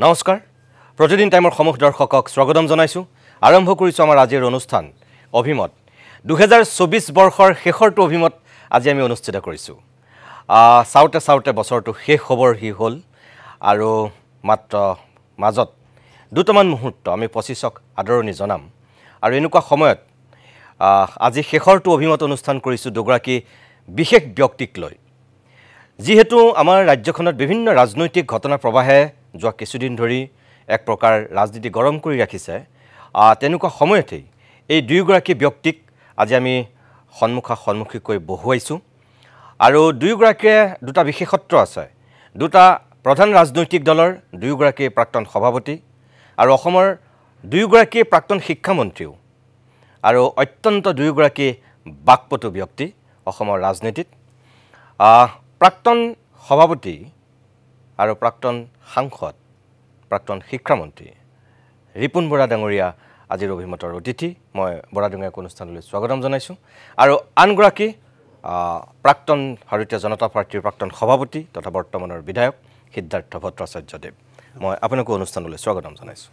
নমস্কাৰ প্ৰতিদিন টাইমৰ সমূহ দৰ্শকক স্বাগতম জনাইছো আৰম্ভ কৰিছো আমাৰ আজিৰ অনুষ্ঠান অভিমত 2024 বৰ্ষৰ শেষৰটো অভিমত আজি আমি অনুষ্ঠিত কৰিছো সাউতে বছৰটো শেষ খবৰ হি হল আৰু মাত্ৰ মাজত দুটামান মুহূৰ্ত আমি 25ক আদৰণি জনাম আৰু এনেকুৱা সময়ত আজি শেষৰটো অভিমত অনুষ্ঠান কৰিছো দুগৰাকী বিশেষ ব্যক্তিক লৈ যিহেতু আমাৰ ৰাজ্যখনত বিভিন্ন ৰাজনৈতিক ঘটনা প্ৰবাহে যোৱা কিছুদিন ধৰি এক প্ৰকাৰ ৰাজনীতি গৰম কৰি ৰাখিছে তেনেকুৱা সময়তে এই দুইগৰাকী ব্যক্তিক আজি আমি সন্মুখীকৈ বহুৱাইছো আৰু দুইগৰাকীয়ে দুটা বিশেষত্ব আছে দুটা প্ৰধান ৰাজনৈতিক দলৰ দুইগৰাকী প্ৰাক্তন সভাপতি আৰু অসমৰ দুইগৰাকী প্ৰাক্তন শিক্ষামন্ত্ৰীও আৰু অত্যন্ত দুইগৰাকী বাকপটু ব্যক্তি অসমৰ ৰাজনীতিত প্ৰাক্তন সভাপতি আৰু প্ৰাক্তন সাংসদ প্ৰাক্তন শিক্ষামন্ত্ৰী ৰিপুন বৰা ডাঙৰীয়া আজিৰ অভিমতৰ অতিথি মই বৰা ডাঙৰীয়াক অনুষ্ঠানলৈ স্বাগতম জনাইছো আৰু আনগৰাকী প্ৰাক্তন ভাৰতীয় জনতা পাৰ্টিৰ প্ৰাক্তন সভাপতি তথা বৰ্তমানৰ বিধায়ক সিদ্ধাৰ্থ ভট্টাচাৰ্যদেৱ মই আপোনাক অনুষ্ঠানলৈ স্বাগতম জনাইছো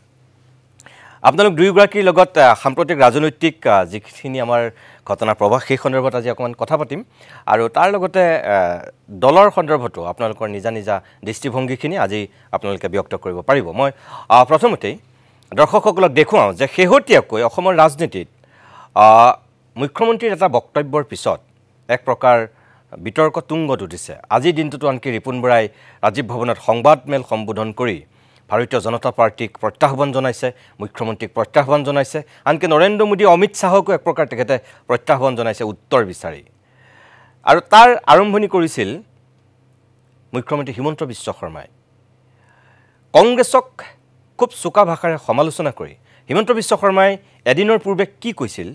আপোনালোক দুইগৰাকীৰ লগত সাম্প্ৰতিক ৰাজনৈতিক যিখিনি আমাৰ ঘটনা প্ৰবাহ সেই সন্দৰ্ভত আজি অকমান কথা পাতিম আৰু তাৰ লগতে দলৰ সন্দৰ্ভতো আপোনালোকৰ নিজা দৃষ্টিভংগীখিনি আজি আপোনালোকে ব্যক্ত কৰিব পাৰিব মই প্ৰথমতে দৰ্শকসকলক দেখুৱাও যে শেহতীয়াকৈ অসমৰ ৰাজনীতিত মুখ্যমন্ত্ৰীৰ এটা বক্তব্যৰ পিছত এক প্ৰকাৰ বিতৰ্ক তুংগত উঠিছে আজি দিনটোতো আনকি ৰিপুন বৰাই ৰাজীৱ ভৱনত সংবাদমেল সম্বোধন কৰি ভাৰতীয় জনতা পাৰ্টিক প্ৰত্যাহ্বান জনাইছে মুখ্যমন্ত্ৰীক প্ৰত্যাহ্বান জনাইছে আনকি নৰেন্দ্ৰ মোদী অমিত শাহকো এক প্ৰকাৰ তেখেতে প্ৰত্যাহ্বান জনাইছে উত্তৰ বিচাৰি আৰু তাৰ আৰম্ভণি কৰিছিল মুখ্যমন্ত্ৰী হিমন্ত বিশ্ব শৰ্মাই কংগ্ৰেছক খুব চোকা ভাষাৰে সমালোচনা কৰি হিমন্ত বিশ্ব শৰ্মাই এদিনৰ পূৰ্বে কি কৈছিল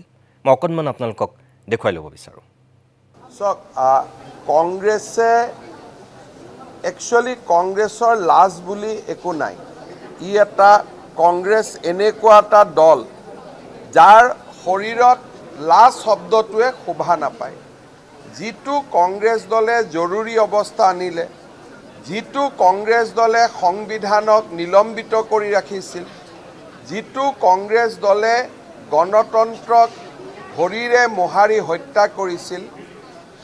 মই অকণমান আপোনালোকক দেখুৱাই ল'ব বিচাৰোঁ কংগ্ৰেছে একচুৱেলি কংগ্ৰেছৰ লাজ বুলি একো নাই ই এটা কংগ্ৰেছ এনেকুৱা এটা দল যাৰ শৰীৰত লাজ শব্দটোৱে শোভা নাপায় যিটো কংগ্ৰেছ দলে জৰুৰী অৱস্থা আনিলে যিটো কংগ্ৰেছ দলে সংবিধানক নিলম্বিত কৰি ৰাখিছিল যিটো কংগ্ৰেছ দলে গণতন্ত্ৰক ভৰিৰে মোহাৰি হত্যা কৰিছিল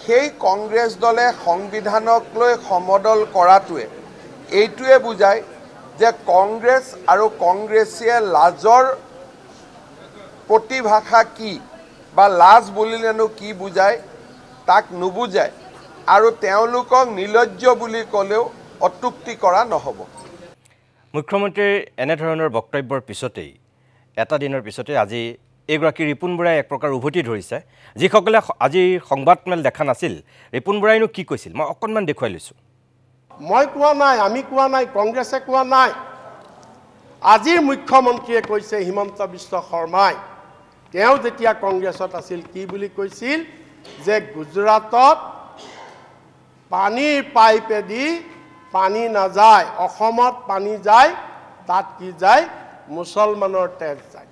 সেই কংগ্ৰেছ দলে সংবিধানক লৈ সমদল কৰাটোৱে এইটোৱে বুজায় যে কংগ্ৰেছ আৰু কংগ্ৰেছীয়ে লাজৰ প্ৰতিভাষা কি বা লাজ বুলিলেনো কি বুজায় তাক নুবুজায় আৰু তেওঁলোকক নিলজ্জ বুলি ক'লেও অত্যুক্তি কৰা নহ'ব মুখ্যমন্ত্ৰীৰ এনেধৰণৰ বক্তব্যৰ পিছতেই এটা দিনৰ পিছতে আজি এগৰাকী ৰিপুন বৰাই এক প্ৰকাৰ উভতি ধৰিছে যিসকলে আজি সংবাদমেল দেখা নাছিল ৰিপুন বৰাইনো কি কৈছিল মই অকণমান দেখুৱাই লৈছোঁ মই কোৱা নাই আমি কোৱা নাই কংগ্ৰেছে কোৱা নাই আজিৰ মুখ্যমন্ত্ৰীয়ে কৈছে হিমন্ত বিশ্ব শৰ্মাই তেওঁ যেতিয়া কংগ্ৰেছত আছিল কি বুলি কৈছিল যে গুজৰাটত পানীৰ পাইপেদি পানী নাযায় অসমত পানী যায় তাত কি যায় মুছলমানৰ তেজ যায়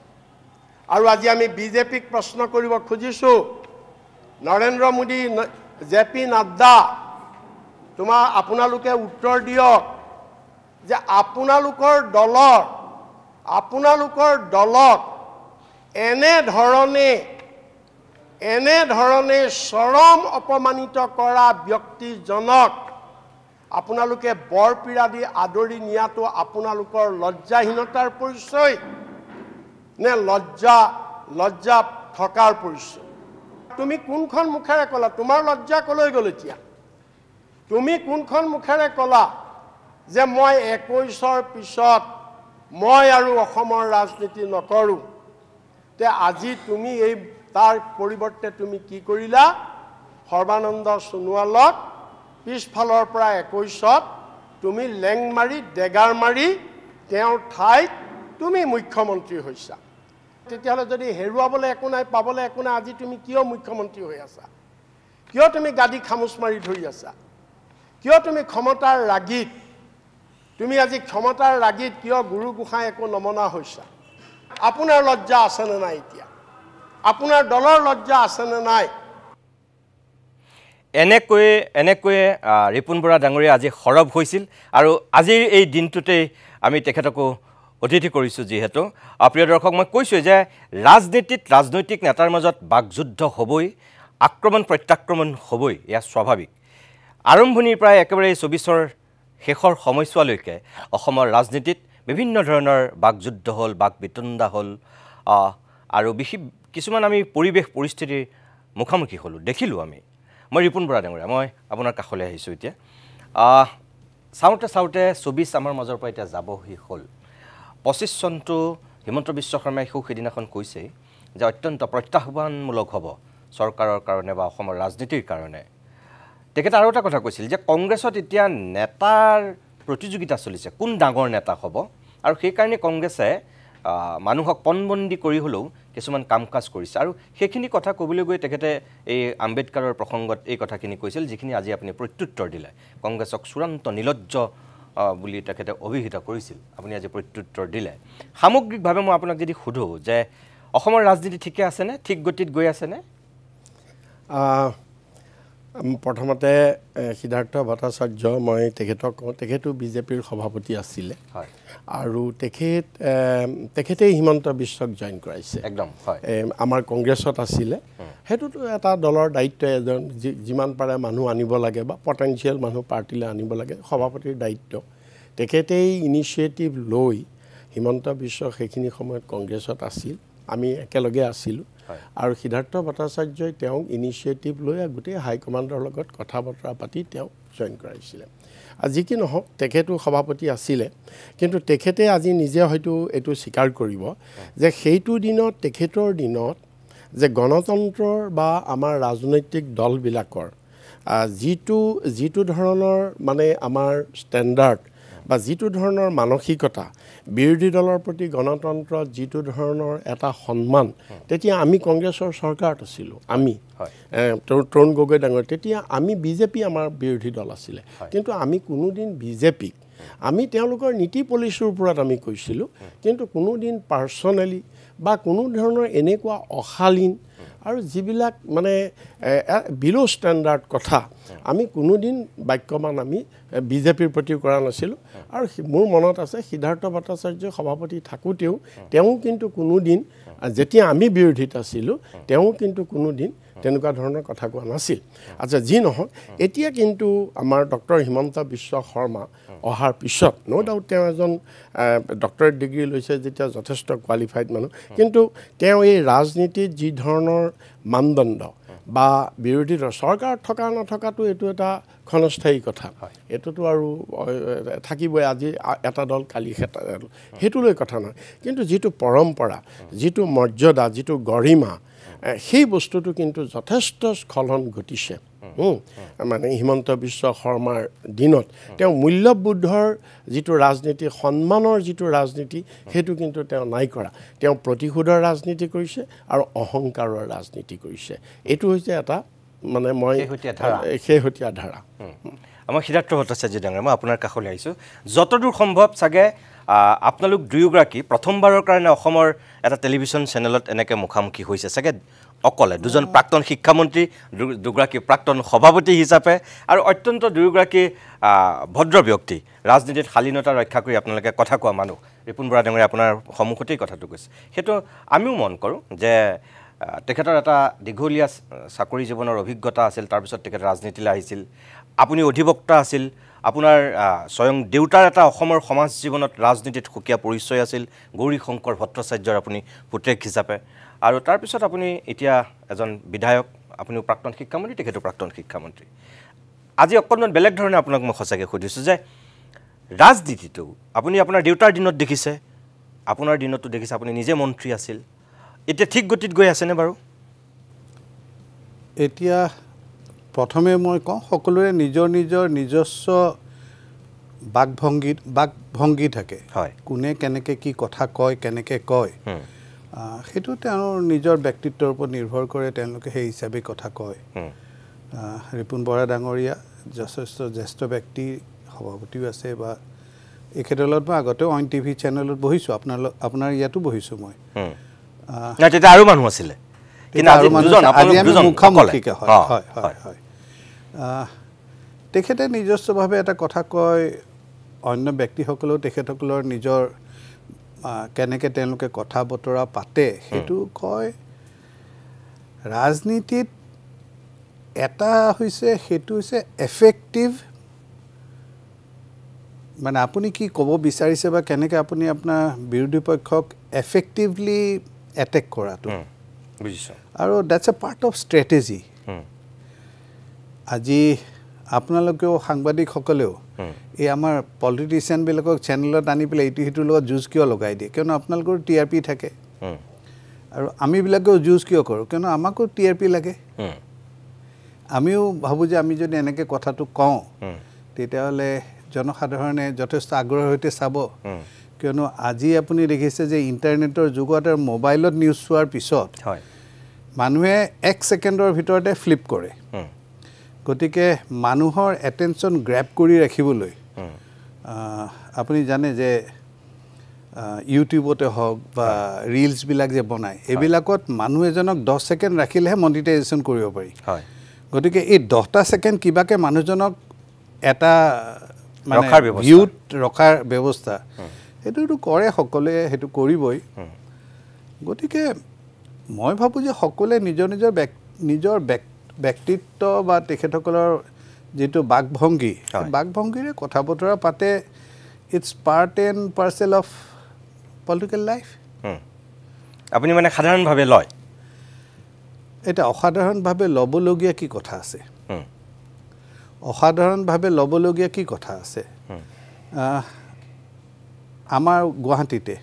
আৰু আজি আমি বিজেপিক প্ৰশ্ন কৰিব খুজিছোঁ নৰেন্দ্ৰ মোদী জেপি নাড্ডা আপোনালোকে উত্তৰ দিয়ক যে আপোনালোকৰ দলক এনেধৰণে চৰম অপমানিত কৰা ব্যক্তিজনক আপোনালোকে বৰপীৰা দি আদৰি নিয়াটো আপোনালোকৰ লজ্জাহীনতাৰ পৰিচয় নে লজ্জা থকাৰ পৰিচয় তুমি কোনখন মুখেৰে ক'লা তোমাৰ লজ্জা কলৈ গ'ল এতিয়া তুমি কোনখন মুখেৰে ক'লা যে মই 21ৰ পিছত মই আৰু অসমৰ ৰাজনীতি নকৰোঁ তে আজি তুমি এই তাৰ পৰিৱৰ্তে তুমি কি কৰিলা সৰ্বানন্দ সোণোৱালক পিছফালৰ পৰা 21ত তুমি লেং মাৰি ডেগাৰ মাৰি তেওঁৰ ঠাইত তুমি মুখ্যমন্ত্ৰী হৈছা তেতিয়াহ'লে যদি হেৰুৱাবলৈ একো নাই পাবলৈ একো নাই আজি তুমি কিয় মুখ্যমন্ত্ৰী হৈ আছা কিয় তুমি গাদী খামুচ মাৰি ধৰি আছা কিয় তুমি ক্ষমতাৰ ৰাগীত কিয় গুৰু গোসাঁই একো নমনা হৈছা আপোনাৰ লজ্জা আছেনে নাই এতিয়া আপোনাৰ দলৰ লজ্জা আছেনে নাই এনেকৈয়ে ৰিপুণ বৰা ডাঙৰীয়া আজি সৰব হৈছিল আৰু আজিৰ এই দিনটোতেই আমি তেখেতকো অতিথি কৰিছোঁ যিহেতু প্ৰিয় দৰ্শক মই কৈছোঁ যে ৰাজনৈতিক নেতাৰ মাজত বাকযুদ্ধ হ'বই আক্ৰমণ প্ৰত্যাক্ৰমণ হ'বই এয়া স্বাভাৱিক আৰম্ভণিৰ পৰাই একেবাৰে ২৪ৰ শেষৰ সময়ছোৱালৈকে অসমৰ ৰাজনীতিত বিভিন্ন ধৰণৰ বাকযুদ্ধ হ'ল বাক বিতণ্ডা হ'ল আৰু কিছুমান আমি পৰিৱেশ পৰিস্থিতিৰ মুখামুখি হ'লোঁ দেখিলোঁ আমি মই ৰিপুণ বৰা ডাঙৰীয়া মই আপোনাৰ কাষলৈ আহিছোঁ এতিয়া চাওঁতে ২৪ আমাৰ মাজৰ পৰা এতিয়া যাবহি হ'ল ২৫ চনটো হিমন্ত বিশ্ব শৰ্মাই সেইদিনাখন কৈছেই যে অত্যন্ত প্ৰত্যাহ্বানমূলক হ'ব চৰকাৰৰ কাৰণে বা অসমৰ ৰাজনীতিৰ কাৰণে তেখেতে আৰু এটা কথা কৈছিল যে কংগ্ৰেছত এতিয়া নেতাৰ প্ৰতিযোগিতা চলিছে কোন ডাঙৰ নেতা হ'ব আৰু সেইকাৰণে কংগ্ৰেছে মানুহক পণবন্দী কৰি হ'লেও কিছুমান কাম কাজ কৰিছে আৰু সেইখিনি কথা ক'বলৈ গৈ তেখেতে এই আম্বেদকাৰৰ প্ৰসংগত এই কথাখিনি কৈছিল যিখিনি আজি আপুনি প্ৰত্যুত্তৰ দিলে কংগ্ৰেছক চূড়ান্ত নিলজ্জ বুলি তেখেতে অভিহিত কৰিছিল আপুনি আজি প্ৰত্যুত্তৰ দিলে সামগ্ৰিকভাৱে মই আপোনাক যদি সোধোঁ যে অসমৰ ৰাজনীতি ঠিকে আছেনে ঠিক গতিত গৈ আছেনে প্ৰথমতে সিদ্ধাৰ্থ ভট্টাচাৰ্য মই তেখেতক কওঁ তেখেতো বিজেপিৰ সভাপতি আছিলে আৰু তেখেতেই হিমন্ত বিশ্বক জইন কৰাইছে একদম আমাৰ কংগ্ৰেছত আছিলে সেইটোতো এটা দলৰ দায়িত্ব এজন যিমান পাৰে মানুহ আনিব লাগে বা পটেঞ্চিয়েল মানুহ পাৰ্টিলৈ আনিব লাগে সভাপতিৰ দায়িত্ব তেখেতেই ইনিচিয়েটিভ লৈ হিমন্ত বিশ্ব সেইখিনি সময়ত কংগ্ৰেছত আছিল আমি একেলগে আছিলোঁ আৰু সিদ্ধাৰ্থ ভট্টাচাৰ্যই তেওঁক ইনিচিয়েটিভ লৈ গোটেই হাইকমাণ্ডৰ লগত কথা বতৰা পাতি তেওঁক জইন কৰাইছিলে আজি কি নহওক তেখেতো সভাপতি আছিলে কিন্তু তেখেতে আজি নিজে হয়তো এইটো স্বীকাৰ কৰিব যে সেইটো দিনত তেখেতৰ দিনত যে গণতন্ত্ৰৰ বা আমাৰ ৰাজনৈতিক দলবিলাকৰ যিটো ধৰণৰ মানে আমাৰ ষ্টেণ্ডাৰ্ড বা যিটো ধৰণৰ মানসিকতা বিৰোধী দলৰ প্ৰতি গণতন্ত্ৰত যিটো ধৰণৰ এটা সন্মান তেতিয়া আমি কংগ্ৰেছৰ চৰকাৰত আছিলোঁ আমি তৰুণ গগৈ ডাঙৰ তেতিয়া আমি বিজেপি আমাৰ বিৰোধী দল আছিলে কিন্তু আমি কোনোদিন বিজেপিক আমি তেওঁলোকৰ নীতি পলিচিৰ ওপৰত আমি কৈছিলোঁ কিন্তু কোনোদিন পাৰ্চনেলি বা কোনো ধৰণৰ এনেকুৱা অশালীন আৰু যিবিলাক মানে বিলো ষ্টেণ্ডাৰ্ড কথা আমি কোনোদিন বাক্যমান আমি বিজেপিৰ প্ৰতি কৰা নাছিলোঁ আৰু মোৰ মনত আছে সিদ্ধাৰ্থ ভট্টাচাৰ্য সভাপতি থাকোঁতেও তেওঁ কিন্তু কোনোদিন যেতিয়া আমি বিৰোধীত আছিলোঁ তেওঁ কিন্তু কোনোদিন তেনেকুৱা ধৰণৰ কথা কোৱা নাছিল আচ্ছা যি নহওক এতিয়া কিন্তু আমাৰ ডক্টৰ হিমন্ত বিশ্ব শৰ্মা অহাৰ পিছত নো ডাউট তেওঁ এজন ডক্টৰেট ডিগ্ৰী লৈছে যেতিয়া যথেষ্ট কোৱালিফাইড মানুহ কিন্তু তেওঁ এই ৰাজনীতিত যি ধৰণৰ মানদণ্ড বা বিৰোধী চৰকাৰত থকা নথকাটো এইটো এটা ক্ষণস্থায়ী কথা এইটোতো আৰু থাকিবই আজি এটা দল কালি এটা দল সেইটো লৈ কথা নহয় কিন্তু যিটো পৰম্পৰা যিটো মৰ্যাদা যিটো গৰিমা সেই বস্তুটো কিন্তু যথেষ্ট স্খলন ঘটিছে মানে হিমন্ত বিশ্ব শৰ্মাৰ দিনত তেওঁ মূল্যবোধৰ যিটো ৰাজনীতি সন্মানৰ যিটো ৰাজনীতি সেইটো কিন্তু তেওঁ নাই কৰা তেওঁ প্ৰতিশোধৰ ৰাজনীতি কৰিছে আৰু অহংকাৰৰ ৰাজনীতি কৰিছে এইটো হৈছে এটা মানে মই শেহতীয়া ধাৰা মই সিদ্ধাৰ্থ ভট্টাচাৰ্য ডাঙৰীয়া মই আপোনাৰ কাষলৈ আহিছোঁ যতদূৰ সম্ভৱ চাগে আপোনালোক দুয়োগৰাকী প্ৰথমবাৰৰ কাৰণে অসমৰ এটা টেলিভিশ্যন চেনেলত এনেকৈ মুখামুখি হৈছে চাগে অকলে দুজন প্ৰাক্তন শিক্ষামন্ত্ৰী দুগৰাকী প্ৰাক্তন সভাপতি হিচাপে আৰু অত্যন্ত দুয়োগৰাকী ভদ্ৰ ব্যক্তি ৰাজনীতিত শালীনতা ৰক্ষা কৰি আপোনালোকে কথা কোৱা মানুহ ৰিপুণ বৰা ডাঙৰীয়া আপোনাৰ সন্মুখতেই কথাটো কৈছে সেইটো আমিও মন কৰোঁ যে তেখেতৰ এটা দীঘলীয়া চাকৰি জীৱনৰ অভিজ্ঞতা আছিল তাৰপিছত তেখেত ৰাজনীতিলৈ আহিছিল আপুনি অধিবক্তা আছিল আপোনাৰ স্বয়ং দেউতাৰ এটা অসমৰ সমাজ জীৱনত ৰাজনীতিত সুকীয়া পৰিচয় আছিল গৌৰী শংকৰ ভট্টাচাৰ্যৰ আপুনি পুতেক হিচাপে আৰু তাৰপিছত আপুনি এতিয়া এজন বিধায়ক আপুনিও প্ৰাক্তন শিক্ষামন্ত্ৰী তেখেতো প্ৰাক্তন শিক্ষামন্ত্ৰী আজি অকণমান বেলেগ ধৰণে আপোনাক মই সঁচাকৈ সুধিছোঁ যে ৰাজনীতিটো আপুনি আপোনাৰ দেউতাৰ দিনত দেখিছে আপোনাৰ দিনতো দেখিছে আপুনি নিজে মন্ত্ৰী আছিল এতিয়া ঠিক গতিত গৈ আছেনে বাৰু এতিয়া প্ৰথমে মই কওঁ সকলোৰে নিজৰ নিজৰ নিজস্ব বাকভংগী থাকে কোনে কেনেকৈ কি কথা কয় কেনেকৈ কয় সেইটো তেওঁৰ নিজৰ ব্যক্তিত্বৰ ওপৰত নিৰ্ভৰ কৰে তেওঁলোকে সেই হিচাপে কথা কয় ৰিপুণ বৰা ডাঙৰীয়া যথেষ্ট জ্যেষ্ঠ ব্যক্তি সভাপতিও আছে বা এখেতলত মই আগতে অইন টিভি চেনেলত বহিছোঁ আপোনাৰ ইয়াতো বহিছোঁ মই তেতিয়া আৰু মানুহ আছিলে মুখামুখিকৈ হয় তেখেতে নিজস্বভাৱে এটা কথা কয় অন্য ব্যক্তিসকলেও তেখেতসকলৰ নিজৰ কেনেকৈ তেওঁলোকে কথা বতৰা পাতে সেইটো কয় ৰাজনীতিত এটা হৈছে সেইটো হৈছে এফেক্টিভ মানে আপুনি কি ক'ব বিচাৰিছে বা কেনেকৈ আপুনি আপোনাৰ বিৰোধী পক্ষক এফেক্টিভলি এটেক কৰাটো বুজিছোঁ আৰু that's A part of strategy আজি আপোনালোকেও সাংবাদিকসকলেও এই আমাৰ পলিটিচিয়ানবিলাকক চেনেলত আনি পেলাই ইটো সিটোৰ লগত যুঁজ কিয় লগাই দিয়ে কিয়নো আপোনালোকৰ TRP থাকে আৰু আমিবিলাকেও যুঁজ কিয় কৰোঁ কিয়নো আমাকো TRP লাগে আমিও ভাবোঁ যে আমি যদি এনেকৈ কথাটো কওঁ তেতিয়াহ'লে জনসাধাৰণে যথেষ্ট আগ্ৰহৰ সৈতে চাব কিয়নো আজি আপুনি দেখিছে যে ইণ্টাৰনেটৰ যুগত আৰু মোবাইলত নিউজ চোৱাৰ পিছত মানুহে 1 ছেকেণ্ডৰ ভিতৰতে ফ্লিপ কৰে গতিকে মানুহৰ এটেনশ্যন গ্ৰেব কৰি ৰাখিবলৈ আপুনি জানে যে ইউটিউবতে হওক বা ৰিলছবিলাক যে বনায় এইবিলাকত মানুহ এজনক 10 ছেকেণ্ড ৰাখিলেহে মনিটাইজেশ্যন কৰিব পাৰি গতিকে এই 10টা ছেকেণ্ড কিবাকৈ মানুহজনক এটা মানে ভিউত ৰখাৰ ব্যৱস্থা সেইটোতো কৰে সকলোৱে সেইটো কৰিবই গতিকে মই ভাবোঁ যে সকলোৱে নিজৰ ব্যক্তিত্ব বা তেখেতসকলৰ যিটো বাকভংগী বাকভংগীৰে কথা বতৰা পাতে it's part and parcel of political life আপুনি মানে সাধাৰণভাৱে লয় এটা অসাধাৰণভাৱে ল'বলগীয়া কি কথা আছে অসাধাৰণভাৱে ল'বলগীয়া কি কথা আছে আমাৰ গুৱাহাটীতে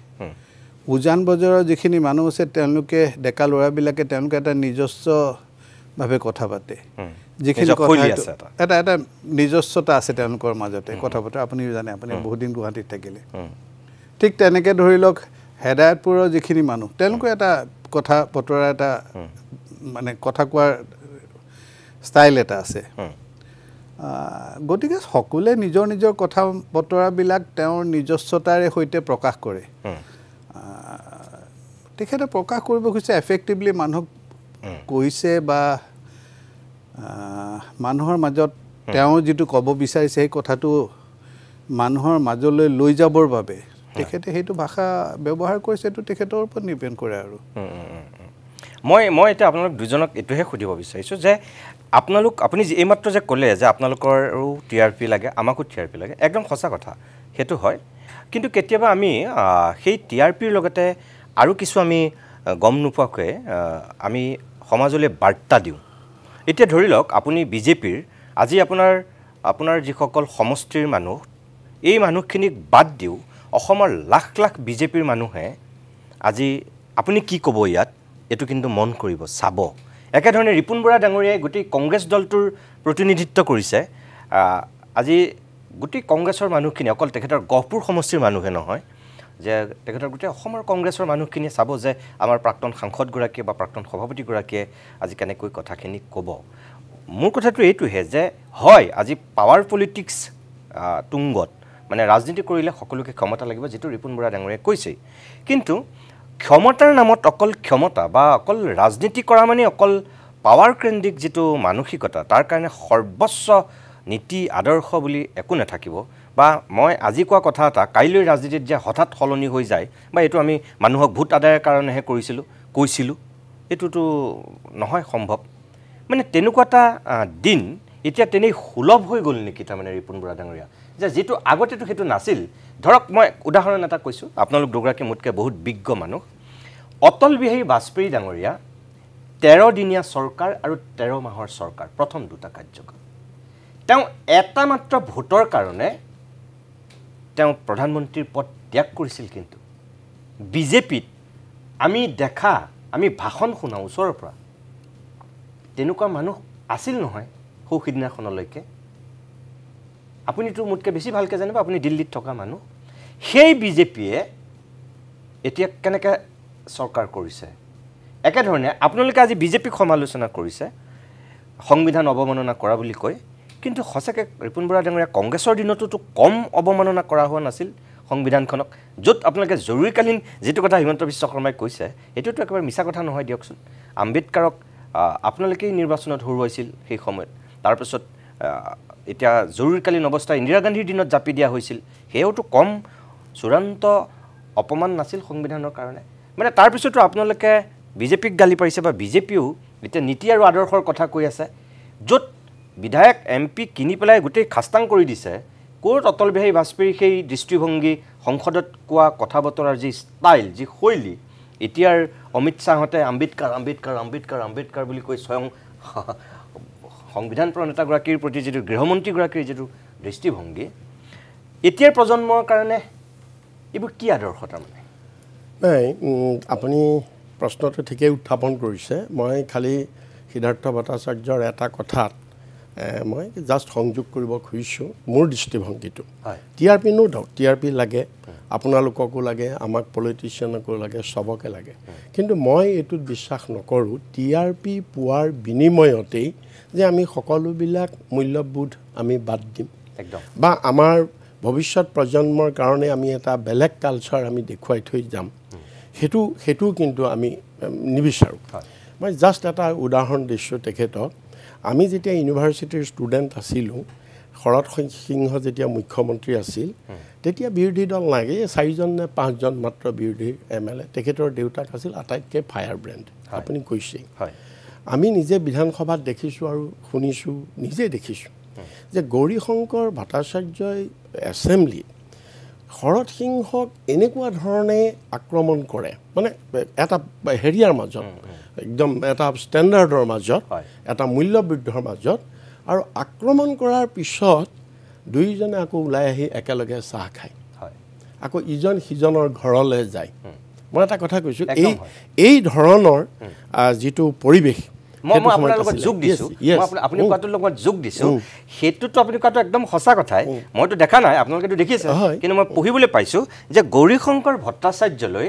উজান বজাৰৰ যিখিনি মানুহ আছে তেওঁলোকে ডেকা ল'ৰাবিলাকে তেওঁলোকে এটা নিজস্বভাৱে কথা পাতে যিখিনি এটা এটা নিজস্বতা আছে তেওঁলোকৰ মাজতে কথা বতৰা আপুনিও জানে আপুনি বহুত দিন গুৱাহাটীত থাকিলে ঠিক তেনেকৈ ধৰি লওক হেদায়তপুৰৰ যিখিনি মানুহ তেওঁলোকৰ এটা কথা বতৰা এটা মানে কথা কোৱাৰ ষ্টাইল এটা আছে গতিকে সকলোৱে নিজৰ নিজৰ কথা বতৰাবিলাক তেওঁৰ নিজস্বতাৰে সৈতে প্ৰকাশ কৰে তেখেতে প্ৰকাশ কৰিব খুজিছে এফেক্টিভলি মানুহক কৈছে বা মানুহৰ মাজত তেওঁ যিটো ক'ব বিচাৰিছে সেই কথাটো মানুহৰ মাজলৈ লৈ যাবৰ বাবে তেখেতে সেইটো ভাষা ব্যৱহাৰ কৰিছে এইটো তেখেতৰ ওপৰত নিৰ্ভৰ কৰে আৰু মই এতিয়া আপোনালোক দুজনক এইটোহে সুধিব বিচাৰিছোঁ যে আপুনি এইমাত্ৰ যে ক'লে যে আপোনালোকৰো TRP লাগে আমাকো TRP লাগে একদম সঁচা কথা সেইটো হয় কিন্তু কেতিয়াবা আমি সেই TRPৰ লগতে আৰু কিছু আমি গম নোপোৱাকৈ আমি সমাজলৈ বাৰ্তা দিওঁ এতিয়া ধৰি লওক আপুনি বিজেপিৰ আজি আপোনাৰ যিসকল সমষ্টিৰ মানুহ এই মানুহখিনিক বাদ দিওঁ অসমৰ লাখ লাখ বিজেপিৰ মানুহে আজি আপুনি কি ক'ব ইয়াত এইটো কিন্তু মন কৰিব চাব একেধৰণে ৰিপুন বৰা ডাঙৰীয়াই গোটেই কংগ্ৰেছ দলটোৰ প্ৰতিনিধিত্ব কৰিছে আজি গোটেই কংগ্ৰেছৰ মানুহখিনি অকল তেখেতৰ গহপুৰ সমষ্টিৰ মানুহে নহয় যে তেখেতৰ গোটেই অসমৰ কংগ্ৰেছৰ মানুহখিনিয়ে চাব যে আমাৰ প্ৰাক্তন সাংসদগৰাকীয়ে বা প্ৰাক্তন সভাপতিগৰাকীয়ে আজি কেনেকৈ কথাখিনি ক'ব মোৰ কথাটো এইটোহে যে হয় আজি পাৱাৰ পলিটিক্স তুংগত মানে ৰাজনীতি কৰিলে সকলোকে ক্ষমতা লাগিব যেটো ৰিপুন বৰা ডাঙৰীয়াই কৈছে কিন্তু ক্ষমতাৰ নামত অকল ক্ষমতা বা অকল ৰাজনীতি কৰা মানে অকল পাৱাৰ কেন্দ্ৰিক যেটো মানসিকতা তাৰ কাৰণে সৰ্বস্ব নীতি আদৰ্শ বুলি একো নাথাকিব বা মই আজি কোৱা কথা এটা কাইলৈ ৰাজনীতিত যে হঠাৎ সলনি হৈ যায় বা এইটো আমি মানুহক ভোট আদায়ৰ কাৰণেহে কৈছিলোঁ এইটোতো নহয় সম্ভৱ মানে তেনেকুৱা এটা দিন এতিয়া তেনেই সুলভ হৈ গ'ল নেকি তাৰমানে ৰিপুন বৰা ডাঙৰীয়া যে যেটো আগতেতো সেইটো নাছিল ধৰক মই উদাহৰণ এটা কৈছোঁ আপোনালোক দুগৰাকী মোতকৈ বহুত বিজ্ঞ মানুহ অটল বিহাৰী বাজপেয়ী ডাঙৰীয়া 13 দিনীয়া চৰকাৰ আৰু 13 মাহৰ চৰকাৰ প্ৰথম দুটা কাৰ্যকাল তেওঁ এটা মাত্ৰ ভোটৰ কাৰণে তেওঁ প্ৰধানমন্ত্ৰীৰ পদ ত্যাগ কৰিছিল কিন্তু বিজেপিত আমি ভাষণ শুনা ওচৰৰ পৰা তেনেকুৱা মানুহ আছিল নহয় সৌখিদিনাখনলৈকে আপুনিতো মোতকৈ বেছি ভালকৈ জানিব আপুনি দিল্লীত থকা মানুহ সেই বিজেপিয়ে এতিয়া কেনেকৈ চৰকাৰ কৰিছে একেধৰণে আপোনালোকে আজি বিজেপিক সমালোচনা কৰিছে সংবিধান অৱমাননা কৰা বুলি কয় কিন্তু সঁচাকৈ ৰিপুন বৰা ডাঙৰীয়া কংগ্ৰেছৰ দিনতো কম অৱমাননা কৰা হোৱা নাছিল সংবিধানখনক য'ত আপোনালোকে জৰুৰীকালীন যেটো কথা হিমন্ত বিশ্ব শৰ্মাই কৈছে এইটোতো একেবাৰে মিছা কথা নহয় দিয়কচোন আম্বেদকাৰক আপোনালোকেই নিৰ্বাচনত হৰুৱাইছিল সেই সময়ত তাৰপিছত এতিয়া জৰুৰীকালীন অৱস্থা ইন্দিৰা গান্ধীৰ দিনত জাপি দিয়া হৈছিল সেয়াওতো কম চূড়ান্ত অপমান নাছিল সংবিধানৰ কাৰণে মানে তাৰ পিছতো আপোনালোকে বিজেপিক গালি পাৰিছে বা বিজেপিও এতিয়া নীতি আৰু আদৰ্শৰ কথা কৈ আছে য'ত বিধায়ক এমপি কিনি পেলাই গোটেই খাস্তাং কৰি দিছে ক'ত অটল বিহাৰী বাজপেয়ীৰ সেই দৃষ্টিভংগী সংসদত কোৱা কথা বতৰাৰ যি ষ্টাইল যি শৈলী এতিয়াৰ অমিত শ্বাহতে আম্বেদকাৰ আম্বেদকাৰ আম্বেদকাৰ আম্বেদকাৰ বুলি কৈ স্বয়ং সংবিধান প্ৰণেতাগৰাকীৰ প্ৰতি যিটো গৃহমন্ত্ৰীগৰাকীৰ যিটো দৃষ্টিভংগী এতিয়াৰ প্ৰজন্মৰ কাৰণে এইবোৰ কি আদৰ্শ তাৰমানে নাই আপুনি প্ৰশ্নটো ঠিকেই উত্থাপন কৰিছে মই খালি সিদ্ধাৰ্থ ভট্টাচাৰ্যৰ এটা কথাত মই জাষ্ট সংযোগ কৰিব খুজিছোঁ মোৰ দৃষ্টিভংগীটো টি আৰ পি নো ডাউট টি আৰ পি লাগে আপোনালোককো লাগে আমাক পলিটিচিয়ানকো লাগে চবকে লাগে কিন্তু মই এইটোত বিশ্বাস নকৰোঁ টি আৰ পি পোৱাৰ বিনিময়তেই যে আমি সকলোবিলাক মূল্যবোধ আমি বাদ দিম একদম বা আমাৰ ভৱিষ্যত প্ৰজন্মৰ কাৰণে আমি এটা বেলেগ কালচাৰ আমি দেখুৱাই থৈ যাম সেইটো কিন্তু আমি নিবিচাৰোঁ মই জাষ্ট এটা উদাহৰণ দিছোঁ তেখেতক আমি যেতিয়া ইউনিভাৰ্চিটিৰ ষ্টুডেণ্ট আছিলোঁ শৰৎ সিংহ যেতিয়া মুখ্যমন্ত্ৰী আছিল তেতিয়া বিৰোধী দল নাই এই 4জন নে 5জন মাত্ৰ বিৰোধী MLA তেখেতৰ দেউতাক আছিল আটাইতকৈ ফায়াৰ ব্ৰেণ্ড আপুনি কৈছে আমি নিজে বিধানসভাত দেখিছোঁ আৰু শুনিছোঁ নিজে দেখিছোঁ যে গৌৰীশংকৰ ভট্টাচাৰ্যই এছেম্বলি শৰৎ সিংহক এনেকুৱা ধৰণে আক্ৰমণ কৰে মানে এটা হেৰিয়াৰ মাজত একদম এটা ষ্টেণ্ডাৰ্ডৰ মাজত এটা মূল্যবৃদ্ধৰ মাজত আৰু আক্ৰমণ কৰাৰ পিছত দুইজনে আকৌ ওলাই আহি একেলগে চাহ খায় আকৌ ইজন সিজনৰ ঘৰলৈ যায় মই এটা কথা কৈছোঁ এই ধৰণৰ যিটো পৰিৱেশ মই আপোনাৰ লগত যোগ দিছোঁ আপুনি কোৱাটোৰ লগত যোগ দিছোঁ সেইটোতো আপুনি কোৱাটো একদম সঁচা কথাই মইতো দেখা নাই আপোনালোকেতো দেখিছে কিন্তু মই পঢ়িবলৈ পাইছোঁ যে গৌৰীশংকৰ ভট্টাচাৰ্যলৈ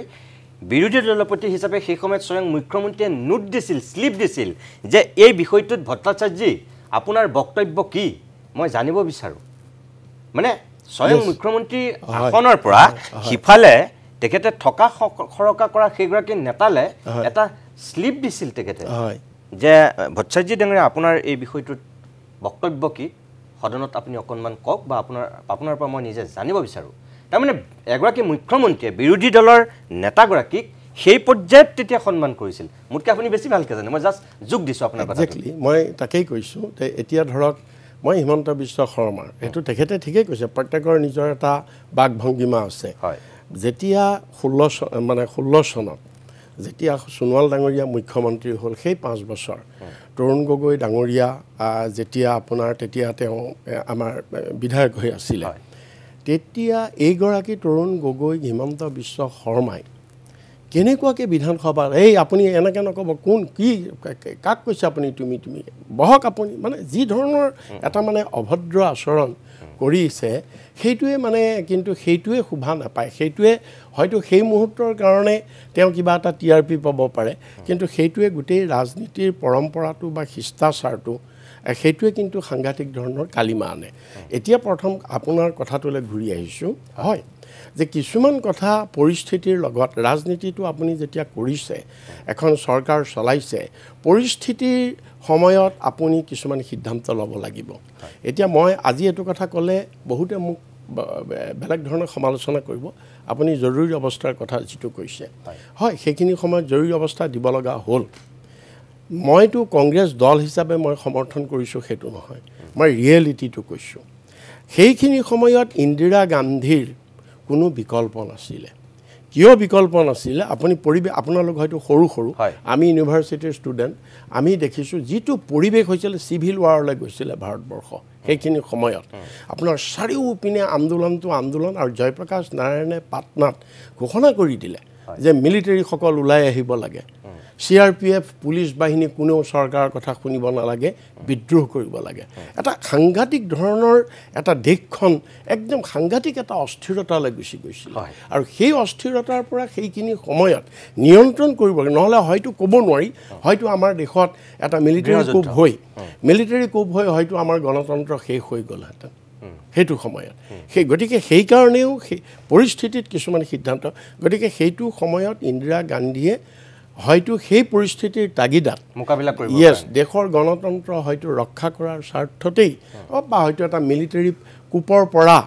বিৰোধী দলপতি হিচাপে সেই সময়ত স্বয়ং মুখ্যমন্ত্ৰীয়ে নোট দিছিল শ্লিপ দিছিল যে এই বিষয়টোত ভট্টাচাৰ্যজী আপোনাৰ বক্তব্য কি মই জানিব বিচাৰোঁ মানে স্বয়ং মুখ্যমন্ত্ৰী আসনৰ পৰা সিফালে তেখেতে থকা খৰকা কৰা সেইগৰাকী নেতালে এটা শ্লিপ দিছিল তেখেতে যে ভট্টাচাৰ্যজী ডাঙৰীয়া আপোনাৰ এই বিষয়টোত বক্তব্য কি সদনত আপুনি অকণমান কওক বা আপোনাৰ পৰা মই নিজে জানিব বিচাৰোঁ তাৰমানে এগৰাকী মুখ্যমন্ত্ৰীয়ে বিৰোধী দলৰ নেতাগৰাকীক সেই পৰ্যায়ত তেতিয়া সন্মান কৰিছিল মোতকৈ আপুনি বেছি ভালকৈ জানে মই জাষ্ট যোগ দিছোঁ আপোনাৰ কথা একজেক্টলি মই তাকেই কৈছোঁ যে এতিয়া ধৰক মই হিমন্ত বিশ্ব শৰ্মাৰ এইটো তেখেতে ঠিকেই কৈছে প্ৰত্যেকৰ নিজৰ এটা বাকভংগিমা আছে যেতিয়া 16 চনত যেতিয়া সোণোৱাল ডাঙৰীয়া মুখ্যমন্ত্ৰী হ'ল সেই 5 বছৰ তৰুণ গগৈ ডাঙৰীয়া যেতিয়া আপোনাৰ তেতিয়া তেওঁ আমাৰ বিধায়ক হৈ আছিলে তেতিয়া এইগৰাকী তৰুণ গগৈ হিমন্ত বিশ্ব শৰ্মাই কেনেকুৱাকৈ বিধানসভাত এই আপুনি এনেকৈ নক'ব কোন কি কাক কৈছে আপুনি তুমি বহক আপুনি মানে যি ধৰণৰ এটা মানে অভদ্ৰ আচৰণ কৰিছে সেইটোৱে মানে কিন্তু সেইটোৱে শোভা নাপায় সেইটোৱে হয়তো সেই মুহূৰ্তৰ কাৰণে তেওঁ কিবা এটা TRP পাব পাৰে কিন্তু সেইটোৱে গোটেই ৰাজনীতিৰ পৰম্পৰাটো বা শিষ্টাচাৰটো সেইটোৱে কিন্তু সাংঘাতিক ধৰণৰ কালিমা আনে এতিয়া প্ৰথম আপোনাৰ কথাটোলৈ ঘূৰি আহিছোঁ হয় যে কিছুমান কথা পৰিস্থিতিৰ লগত ৰাজনীতিটো আপুনি যেতিয়া কৰিছে এখন চৰকাৰ চলাইছে পৰিস্থিতিৰ সময়ত আপুনি কিছুমান সিদ্ধান্ত ল'ব লাগিব এতিয়া মই আজি এইটো কথা ক'লে বহুতে মোক বেলেগ ধৰণৰ সমালোচনা কৰিব আপুনি জৰুৰী অৱস্থাৰ কথা যিটো কৈছে হয় সেইখিনি সময়ত জৰুৰী অৱস্থা দিব লগা হ'ল মইতো কংগ্ৰেছ দল হিচাপে মই সমৰ্থন কৰিছোঁ সেইটো নহয় মই ৰিয়েলিটিটো কৈছোঁ সেইখিনি সময়ত ইন্দিৰা গান্ধীৰ কোনো বিকল্প নাছিলে কিয় বিকল্প নাছিলে আপুনি পৰিৱেশ আপোনালোক হয়তো সৰু আমি ইউনিভাৰ্চিটিৰ ষ্টুডেণ্ট আমি দেখিছোঁ যিটো পৰিৱেশ হৈছিল চিভিল ৱাৰলৈ গৈছিলে ভাৰতবৰ্ষ সেইখিনি সময়ত আপোনাৰ চাৰিওপিনে আন্দোলন আৰু জয়প্ৰকাশ নাৰায়ণে পাটনাত ঘোষণা কৰি দিলে যে মিলিটাৰীসকল ওলাই আহিব লাগে CRPF পুলিচ বাহিনী কোনেও চৰকাৰৰ কথা শুনিব নালাগে বিদ্ৰোহ কৰিব লাগে এটা সাংঘাতিক ধৰণৰ এটা দেশখন একদম সাংঘাতিক এটা অস্থিৰতালৈ গুচি গৈছিল আৰু সেই অস্থিৰতাৰ পৰা সেইখিনি সময়ত নিয়ন্ত্ৰণ কৰিব নহ'লে হয়তো ক'ব নোৱাৰি হয়তো আমাৰ দেশত এটা মিলিটাৰী কুপ হৈ হয়তো আমাৰ গণতন্ত্ৰ শেষ হৈ গ'লহেঁতেন সেইটো সময়ত গতিকে সেইকাৰণেও সেই পৰিস্থিতিত কিছুমান সিদ্ধান্ত গতিকে সেইটো সময়ত ইন্দিৰা গান্ধীয়ে হয়তো সেই পৰিস্থিতিৰ তাগিদাত মোকাবিলা কৰিব ইয়েছ দেশৰ গণতন্ত্ৰ হয়তো ৰক্ষা কৰাৰ স্বাৰ্থতেই বা হয়তো এটা মিলিটাৰী কুপৰ পৰা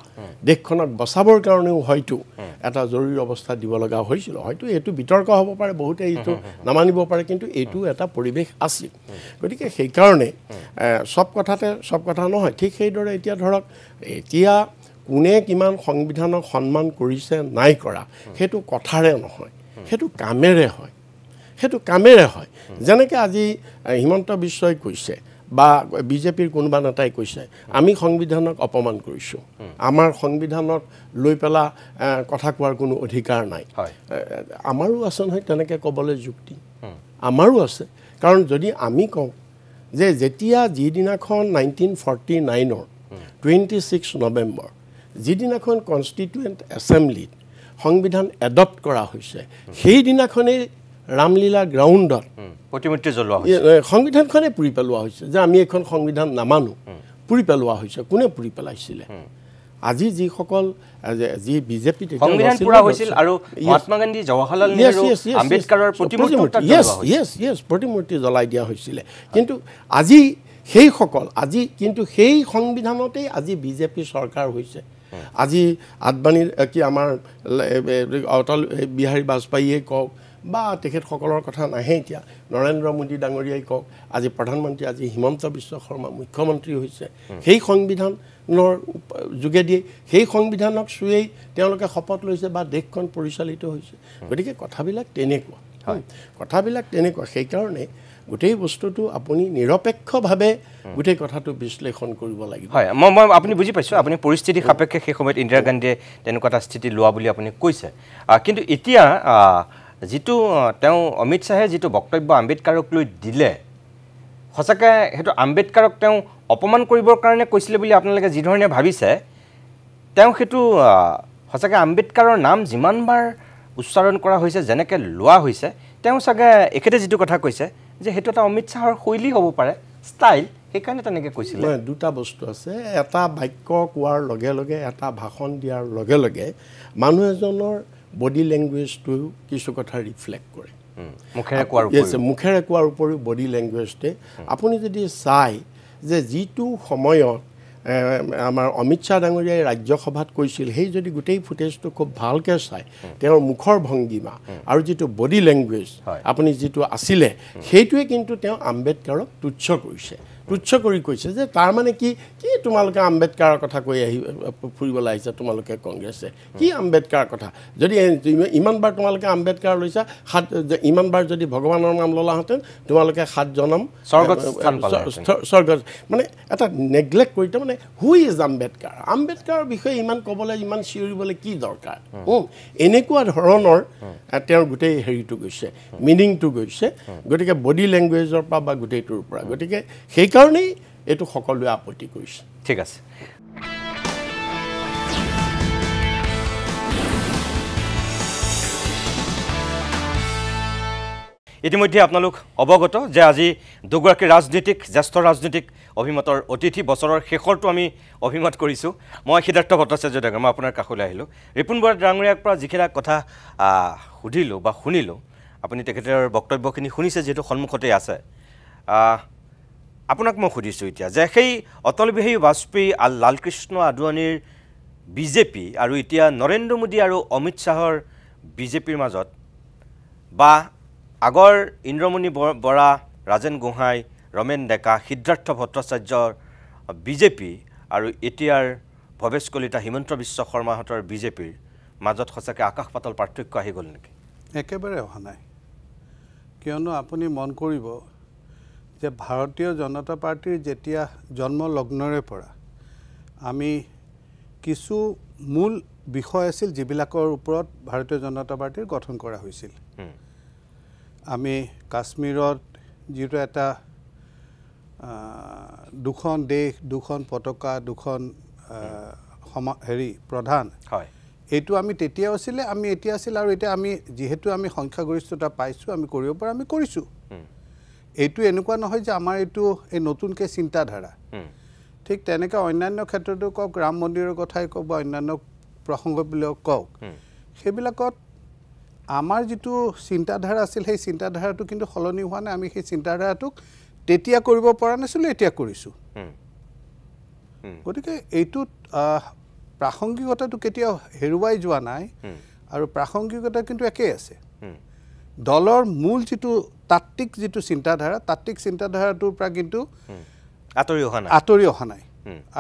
দেশখনক বচাবৰ কাৰণেও হয়তো এটা জৰুৰী অৱস্থা দিব লগা হৈছিল হয়তো এইটো বিতৰ্ক হ'ব পাৰে বহুতে এইটো নামানিব পাৰে কিন্তু এইটো এটা পৰিৱেশ আছিল গতিকে সেইকাৰণে সব কথা নহয় ঠিক সেইদৰে এতিয়া ধৰক এতিয়া কোনে কিমান সংবিধানক সন্মান কৰিছে নাই কৰা সেইটো কথাৰে নহয় সেইটো কামেৰে হয় যেনেকৈ আজি হিমন্ত বিশ্বই কৈছে বা বিজেপিৰ কোনোবা নেতাই কৈছে আমি সংবিধানক অপমান কৰিছোঁ আমাৰ সংবিধানক লৈ পেলা কথা কোৱাৰ কোনো অধিকাৰ নাই আমাৰো আছে নহয় তেনেকৈ ক'বলৈ যুক্তি আমাৰো আছে কাৰণ যদি আমি কওঁ যে যেতিয়া যিদিনাখন 1949ৰ 26 নৱেম্বৰ যিদিনাখন কনষ্টিটিউৱেণ্ট এছেম্বলিত সংবিধান এডপ্ট কৰা হৈছে সেইদিনাখনেই ৰামলীলা গ্ৰাউণ্ডত প্ৰতিমূৰ্তি জ্বলোৱা সংবিধানখনে পুৰি পেলোৱা হৈছে যে আমি এখন সংবিধান নামানো পুৰি পেলোৱা হৈছে কোনে পুৰি পেলাইছিলে আজি যিসকল যি বিজেপি সংবিধান পুৰা হৈছিল আৰু মহাত্মা গান্ধী জৱাহৰলাল নেহৰু আম্বেদকাৰৰ প্ৰতিমূৰ্তি জ্বলাই দিয়া হৈছিলে কিন্তু আজি কিন্তু সেই সংবিধানতেই আজি বিজেপি চৰকাৰ হৈছে আজি আদবানীৰ কি আমাৰ অটল বিহাৰী বাজপেয়ীয়ে কওক বা তেখেতসকলৰ কথা নাহে এতিয়া নৰেন্দ্ৰ মোদী ডাঙৰীয়াই কওক আজি প্ৰধানমন্ত্ৰী আজি হিমন্ত বিশ্ব শৰ্মা মুখ্যমন্ত্ৰী হৈছে সেই সংবিধানৰ যোগেদি সেই সংবিধানক চুৱেই তেওঁলোকে শপত লৈছে বা দেশখন পৰিচালিত হৈছে গতিকে কথাবিলাক তেনেকুৱা সেইকাৰণে গোটেই বস্তুটো আপুনি নিৰপেক্ষভাৱে গোটেই কথাটো বিশ্লেষণ কৰিব লাগিব হয় মই আপুনি বুজি পাইছোঁ আপুনি পৰিস্থিতি সাপেক্ষে সেই সময়ত ইন্দিৰা গান্ধীয়ে তেনেকুৱা এটা স্থিতি লোৱা বুলি আপুনি কৈছে কিন্তু এতিয়া যিটো তেওঁ অমিত শ্বাহে যিটো বক্তব্য আম্বেদকাৰক লৈ দিলে সঁচাকৈ সেইটো আম্বেদকাৰক তেওঁ অপমান কৰিবৰ কাৰণে কৈছিলে বুলি আপোনালোকে যিধৰণে ভাবিছে তেওঁ সেইটো সঁচাকৈ আম্বেদকাৰৰ নাম যিমানবাৰ উচ্চাৰণ কৰা হৈছে যেনেকৈ লোৱা হৈছে তেওঁ চাগে একেতে যিটো কথা কৈছে যে সেইটো এটা অমিত শ্বাহৰ শৈলী হ'ব পাৰে ষ্টাইল সেইকাৰণে তেনেকৈ কৈছিলে দুটা বস্তু আছে এটা বাক্য কোৱাৰ লগে লগে এটা ভাষণ দিয়াৰ লগে লগে মানুহ এজনৰ বডি লেংগুৱেজটো কিছু কথা ৰিফ্লেক্ট কৰে মুখেৰে কোৱাৰ উপৰিও বডি লেংগুৱেজতে আপুনি যদি চাই যে যিটো সময়ত আমাৰ অমিত শ্বাহ ডাঙৰীয়াই ৰাজ্যসভাত কৈছিল সেই যদি গোটেই ফুটেজটো খুব ভালকৈ চাই তেওঁৰ মুখৰ ভংগীমা আৰু যিটো বডি লেংগুৱেজ আপুনি যিটো আছিলে সেইটোৱে কিন্তু তেওঁ আম্বেদকাৰক তুচ্ছ কৰি কৈছে যে তাৰমানে কি তোমালোকে আম্বেদকাৰৰ কথা কৈ আহি ফুৰিবলৈ আহিছে তোমালোকে কংগ্ৰেছে কি আম্বেদকাৰৰ কথা যদি ইমানবাৰ তোমালোকে আম্বেদকাৰ লৈছা ইমানবাৰ যদি ভগৱানৰ নাম ল'লাহেঁতেন তোমালোকে 7 জনম স্বৰ্গত মানে এটা নেগলেক্ট কৰি মানে হু ইজ আম্বেদকাৰৰ বিষয়ে ইমান ক'বলৈ ইমান চিঞৰিবলৈ কি দৰকাৰ এনেকুৱা ধৰণৰ তেওঁৰ গোটেই হেৰিটো গৈছে মিনিংটো গৈছে গতিকে বডি লেংগুৱেজৰ পৰা বা গোটেইটোৰ পৰা গতিকে সেইকাৰণেই এইটো সকলোৱে আপত্তি কৰিছে ঠিক আছে ইতিমধ্যে আপোনালোক অৱগত যে আজি দুগৰাকী জ্যেষ্ঠ ৰাজনীতিক অভিমতৰ অতিথি বছৰৰ শেষৰটো আমি অভিমত কৰিছোঁ মই সিদ্ধাৰ্থ ভট্টাচাৰ্য ডাঙৰীয়া মই আপোনাৰ কাষলৈ আহিলোঁ ৰিপুণ বৰা ডাঙৰীয়াৰ পৰা যিখিনি কথা সুধিলোঁ বা শুনিলোঁ আপুনি তেখেতৰ বক্তব্যখিনি শুনিছে যিহেতু সন্মুখতেই আছে আপোনাক মই সুধিছোঁ এতিয়া যে সেই অটল বিহাৰী বাজপেয়ী লালকৃষ্ণ আদৱানীৰ বিজেপি আৰু এতিয়া নৰেন্দ্ৰ মোদী আৰু অমিত শ্বাহৰ বিজেপিৰ মাজত বা আগৰ ইন্দ্ৰমণি বৰা ৰাজেন গোহাঁই ৰমেন ডেকা সিদ্ধাৰ্থ ভট্টাচাৰ্যৰ বিজেপি আৰু এতিয়াৰ ভৱেশ কলিতা হিমন্ত বিশ্ব শৰ্মাহঁতৰ বিজেপিৰ মাজত সঁচাকৈ আকাশ পাতাল পাৰ্থক্য আহি গ'ল নেকি একেবাৰে অহা নাই কিয়নো আপুনি মন কৰিব যে ভাৰতীয় জনতা পাৰ্টিৰ যেতিয়া জন্মলগ্নৰে পৰা আমি কিছু মূল বিষয় আছিল যিবিলাকৰ ওপৰত ভাৰতীয় জনতা পাৰ্টিৰ গঠন কৰা হৈছিল আমি কাশ্মীৰত যিটো এটা দুখন দেশ দুখন পতাকা দুখন প্ৰধান হয় এইটো আমি তেতিয়াও আছিলে আমি এতিয়া আছিল আৰু এতিয়া আমি যেহেতু আমি সংখ্যাগৰিষ্ঠতা পাইছোঁ আমি কৰিব পৰা আমি কৰিছোঁ এইটো এনেকুৱা নহয় যে আমাৰ এইটো এই নতুনকৈ চিন্তাধাৰা ঠিক তেনেকৈ অন্যান্য ক্ষেত্ৰতো কওক ৰাম মন্দিৰৰ কথাই কওক বা অন্যান্য প্ৰসংগবিলাক কওক সেইবিলাকত আমাৰ যিটো চিন্তাধাৰা আছিল সেই চিন্তাধাৰাটো কিন্তু সলনি হোৱা নাই আমি সেই চিন্তাধাৰাটোক তেতিয়া কৰিব পৰা নাছিলোঁ এতিয়া কৰিছোঁ গতিকে এইটোত প্ৰাসংগিকতাটো কেতিয়াও হেৰুৱাই যোৱা নাই আৰু প্ৰাসংগিকতা কিন্তু একেই আছে দলৰ মূল যিটো তাত্ত্বিক যিটো চিন্তাধাৰাটোৰ পৰা কিন্তু আঁতৰি অহা নাই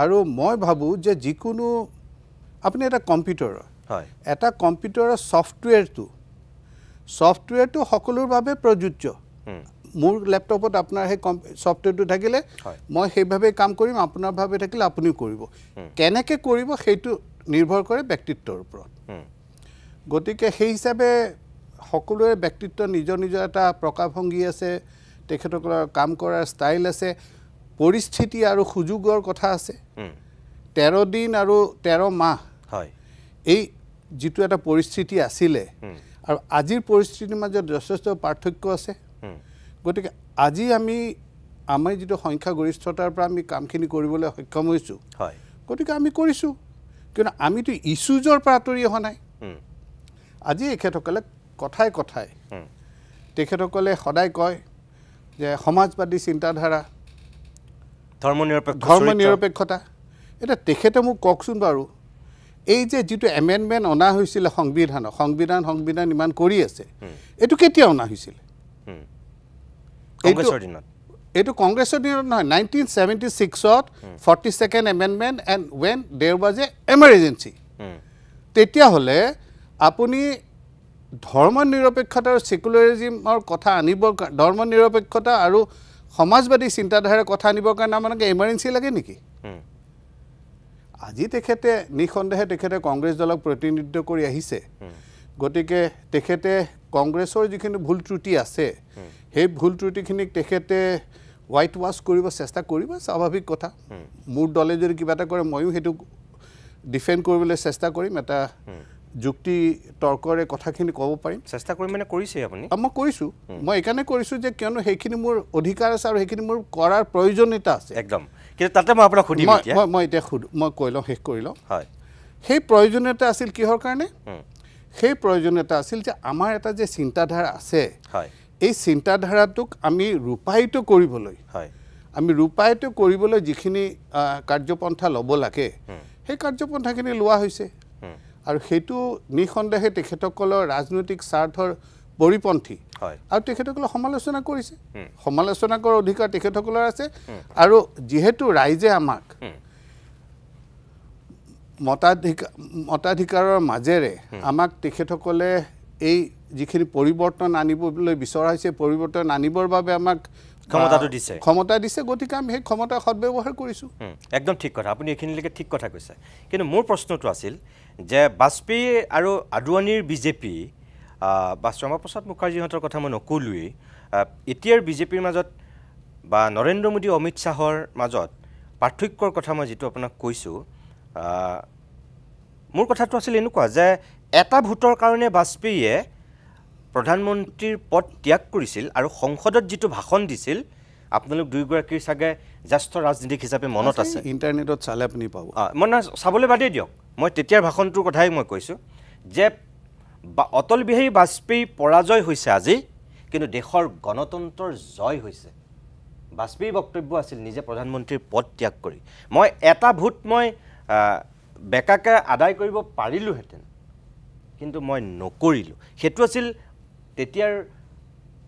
আৰু মই ভাবোঁ যে যিকোনো আপুনি এটা কম্পিউটাৰৰ এটা কম্পিউটাৰৰ ছফ্টৱেৰটো সকলোৰ বাবে প্ৰযোজ্য মোৰ লেপটপত আপোনাৰ সেই ছফ্টৱেৰটো থাকিলে মই সেইভাৱে কাম কৰিম আপোনাৰ ভাৱে থাকিলে আপুনিও কৰিব কেনেকৈ কৰিব সেইটো নিৰ্ভৰ কৰে ব্যক্তিত্বৰ ওপৰত গতিকে সেই হিচাপে সকলোৰে ব্যক্তিত্ব নিজৰ নিজৰ এটা প্ৰকাশভংগী আছে তেখেতসকলৰ কাম কৰাৰ ষ্টাইল আছে পৰিস্থিতি আৰু সুযোগৰ কথা আছে 13 দিন আৰু 13 মাহ এই যিটো এটা পৰিস্থিতি আছিলে আৰু আজিৰ পৰিস্থিতিৰ মাজত যথেষ্ট পাৰ্থক্য আছে গতিকে আজি আমাৰ যিটো সংখ্যাগৰিষ্ঠতাৰ পৰা আমি কামখিনি কৰিবলৈ সক্ষম হৈছোঁ গতিকে আমি কৰিছোঁ কিন্তু আমিতো ইছ্যুজৰ পৰা আঁতৰি অহা নাই আজি এখেতসকলে কথাই তেখেতসকলে সদায় কয় যে সমাজবাদী চিন্তাধাৰা ধৰ্মনিৰপেক্ষতা এতিয়া তেখেতে মোক কওকচোন বাৰু এই যে যিটো এমেণ্ডমেণ্ট অনা হৈছিলে সংবিধান ইমান কৰি আছে এইটো কেতিয়া অনা হৈছিলে এইটো কংগ্ৰেছৰ দিনত নহয় 1976ত 42nd এমেণ্ডমেণ্ট এণ্ড ৱেন দেৰ ৱাজ এ এমাৰ্জেঞ্চি তেতিয়াহ'লে আপুনি ধৰ্মনিৰপেক্ষতা আৰু ছেকুলাৰিজিমৰ কথা আনিবৰ ধৰ্মনিৰপেক্ষতা আৰু সমাজবাদী চিন্তাধাৰাৰ কথা আনিবৰ কাৰণে আপোনাক এমাৰ্জেঞ্চি লাগে নেকি আজি তেখেতে নিঃসন্দেহে তেখেতে কংগ্ৰেছ দলক প্ৰতিনিধিত্ব কৰি আহিছে গতিকে তেখেতে কংগ্ৰেছৰ যিখিনি ভুল ত্ৰুটি আছে সেই ভুল ত্ৰুটিখিনিক তেখেতে হোৱাইট ৱাছ কৰিব চেষ্টা কৰিব স্বাভাৱিক কথা মোৰ দলে যদি কিবা এটা কৰে ময়ো সেইটো ডিফেণ্ড কৰিবলৈ চেষ্টা কৰিম এটা যুক্তি তৰ্কৰে কথাখিনি ক'ব পাৰিম চেষ্টা কৰিম মানে কৰিছে আপুনি মই কৰিছোঁ মই এইকাৰণে কৰিছোঁ যে কিয়নো সেইখিনি মোৰ অধিকাৰ আছে আৰু সেইখিনি মোৰ কৰাৰ প্ৰয়োজনীয়তা আছে একদম কিন্তু তাতে মই আপোনাক সুধিম মই এতিয়া মই কৈ লওঁ শেষ কৰি লওঁ সেই প্ৰয়োজনীয়তা আছিল কিহৰ কাৰণে সেই প্ৰয়োজনীয়তা আছিল যে আমাৰ এটা যে চিন্তাধাৰা আছে এই চিন্তাধাৰাটোক আমি ৰূপায়িত কৰিবলৈ যিখিনি কাৰ্যপন্থা ল'ব লাগে সেই কাৰ্যপন্থাখিনি লোৱা হৈছে আৰু সেইটো নিঃসন্দেহে তেখেতসকলৰ ৰাজনৈতিক স্বাৰ্থৰ পৰিপন্থী আৰু তেখেতসকলে সমালোচনা কৰিছে সমালোচনা কৰাৰ অধিকাৰ তেখেতসকলৰ আছে আৰু যিহেতু ৰাইজে আমাক মতাধিকাৰৰ মাজেৰে আমাক তেখেতসকলে এই যিখিনি পৰিৱৰ্তন আনিবলৈ বিচৰা হৈছে পৰিৱৰ্তন আনিবৰ বাবে আমাক ক্ষমতা দিছে গতিকে আমি সেই ক্ষমতা সদব্যৱহাৰ কৰিছোঁ একদম ঠিক কথা আপুনি এইখিনিলৈকে ঠিক কথা কৈছে কিন্তু মোৰ প্ৰশ্নটো আছিল যে বাজপেয়ী আৰু আদৱানীৰ বিজেপি বা শ্যামাপ্ৰসাদ মুখাৰ্জীহঁতৰ কথা মই নকলোৱেই এতিয়াৰ বিজেপিৰ মাজত বা নৰেন্দ্ৰ মোদী অমিত শ্বাহৰ মাজত পাৰ্থক্যৰ কথা মই যিটো আপোনাক কৈছোঁ মোৰ কথাটো আছিল এনেকুৱা যে এটা ভোটৰ কাৰণে বাজপেয়ীয়ে প্ৰধানমন্ত্ৰীৰ পদ ত্যাগ কৰিছিল আৰু সংসদত যিটো ভাষণ দিছিল আপোনালোক দুয়োগৰাকীৰ চাগে জ্যেষ্ঠ ৰাজনীতিক হিচাপে মনত আছে ইণ্টাৰনেটত চালে আপুনি পাব মই চাবলৈ বাদেই দিয়ক মই তেতিয়াৰ ভাষণটোৰ কথাই মই কৈছোঁ যে অটল বিহাৰী বাজপেয়ী পৰাজয় হৈছে আজি কিন্তু দেশৰ গণতন্ত্ৰৰ জয় হৈছে বাজপেয়ীৰ বক্তব্য আছিল নিজে প্ৰধানমন্ত্ৰীৰ পদ ত্যাগ কৰি মই এটা ভোট মই বেকাকে আদায় কৰিব পাৰিলোহেঁতেন কিন্তু মই নকৰিলোঁ সেইটো আছিল তেতিয়াৰ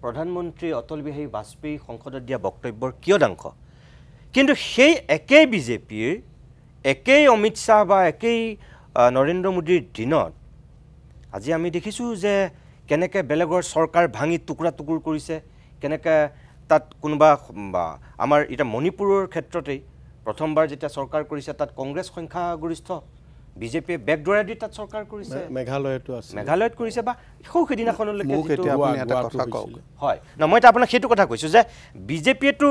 প্ৰধানমন্ত্ৰী অটল বিহাৰী বাজপেয়ী সংসদত দিয়া বক্তব্যৰ কিয়দাংশ কিন্তু সেই একেই বিজেপিৰ একেই অমিত শ্বাহ বা একেই নৰেন্দ্ৰ মোদীৰ দিনত আজি আমি দেখিছোঁ যে কেনেকৈ বেলেগৰ চৰকাৰ ভাঙি টুকুৰা টুকুৰ কৰিছে কেনেকৈ তাত কোনোবা আমাৰ এতিয়া মণিপুৰৰ ক্ষেত্ৰতেই প্ৰথমবাৰ যেতিয়া চৰকাৰ কৰিছে তাত কংগ্ৰেছ সংখ্যাগৰিষ্ঠ বিজেপিয়ে বেকডৰা দি তাত চৰকাৰ কৰিছে মেঘালয়ত কৰিছে বা সেইদিনাখনলৈকে হয় ন মই এতিয়া আপোনাক সেইটো কথা কৈছোঁ যে বিজেপিয়েতো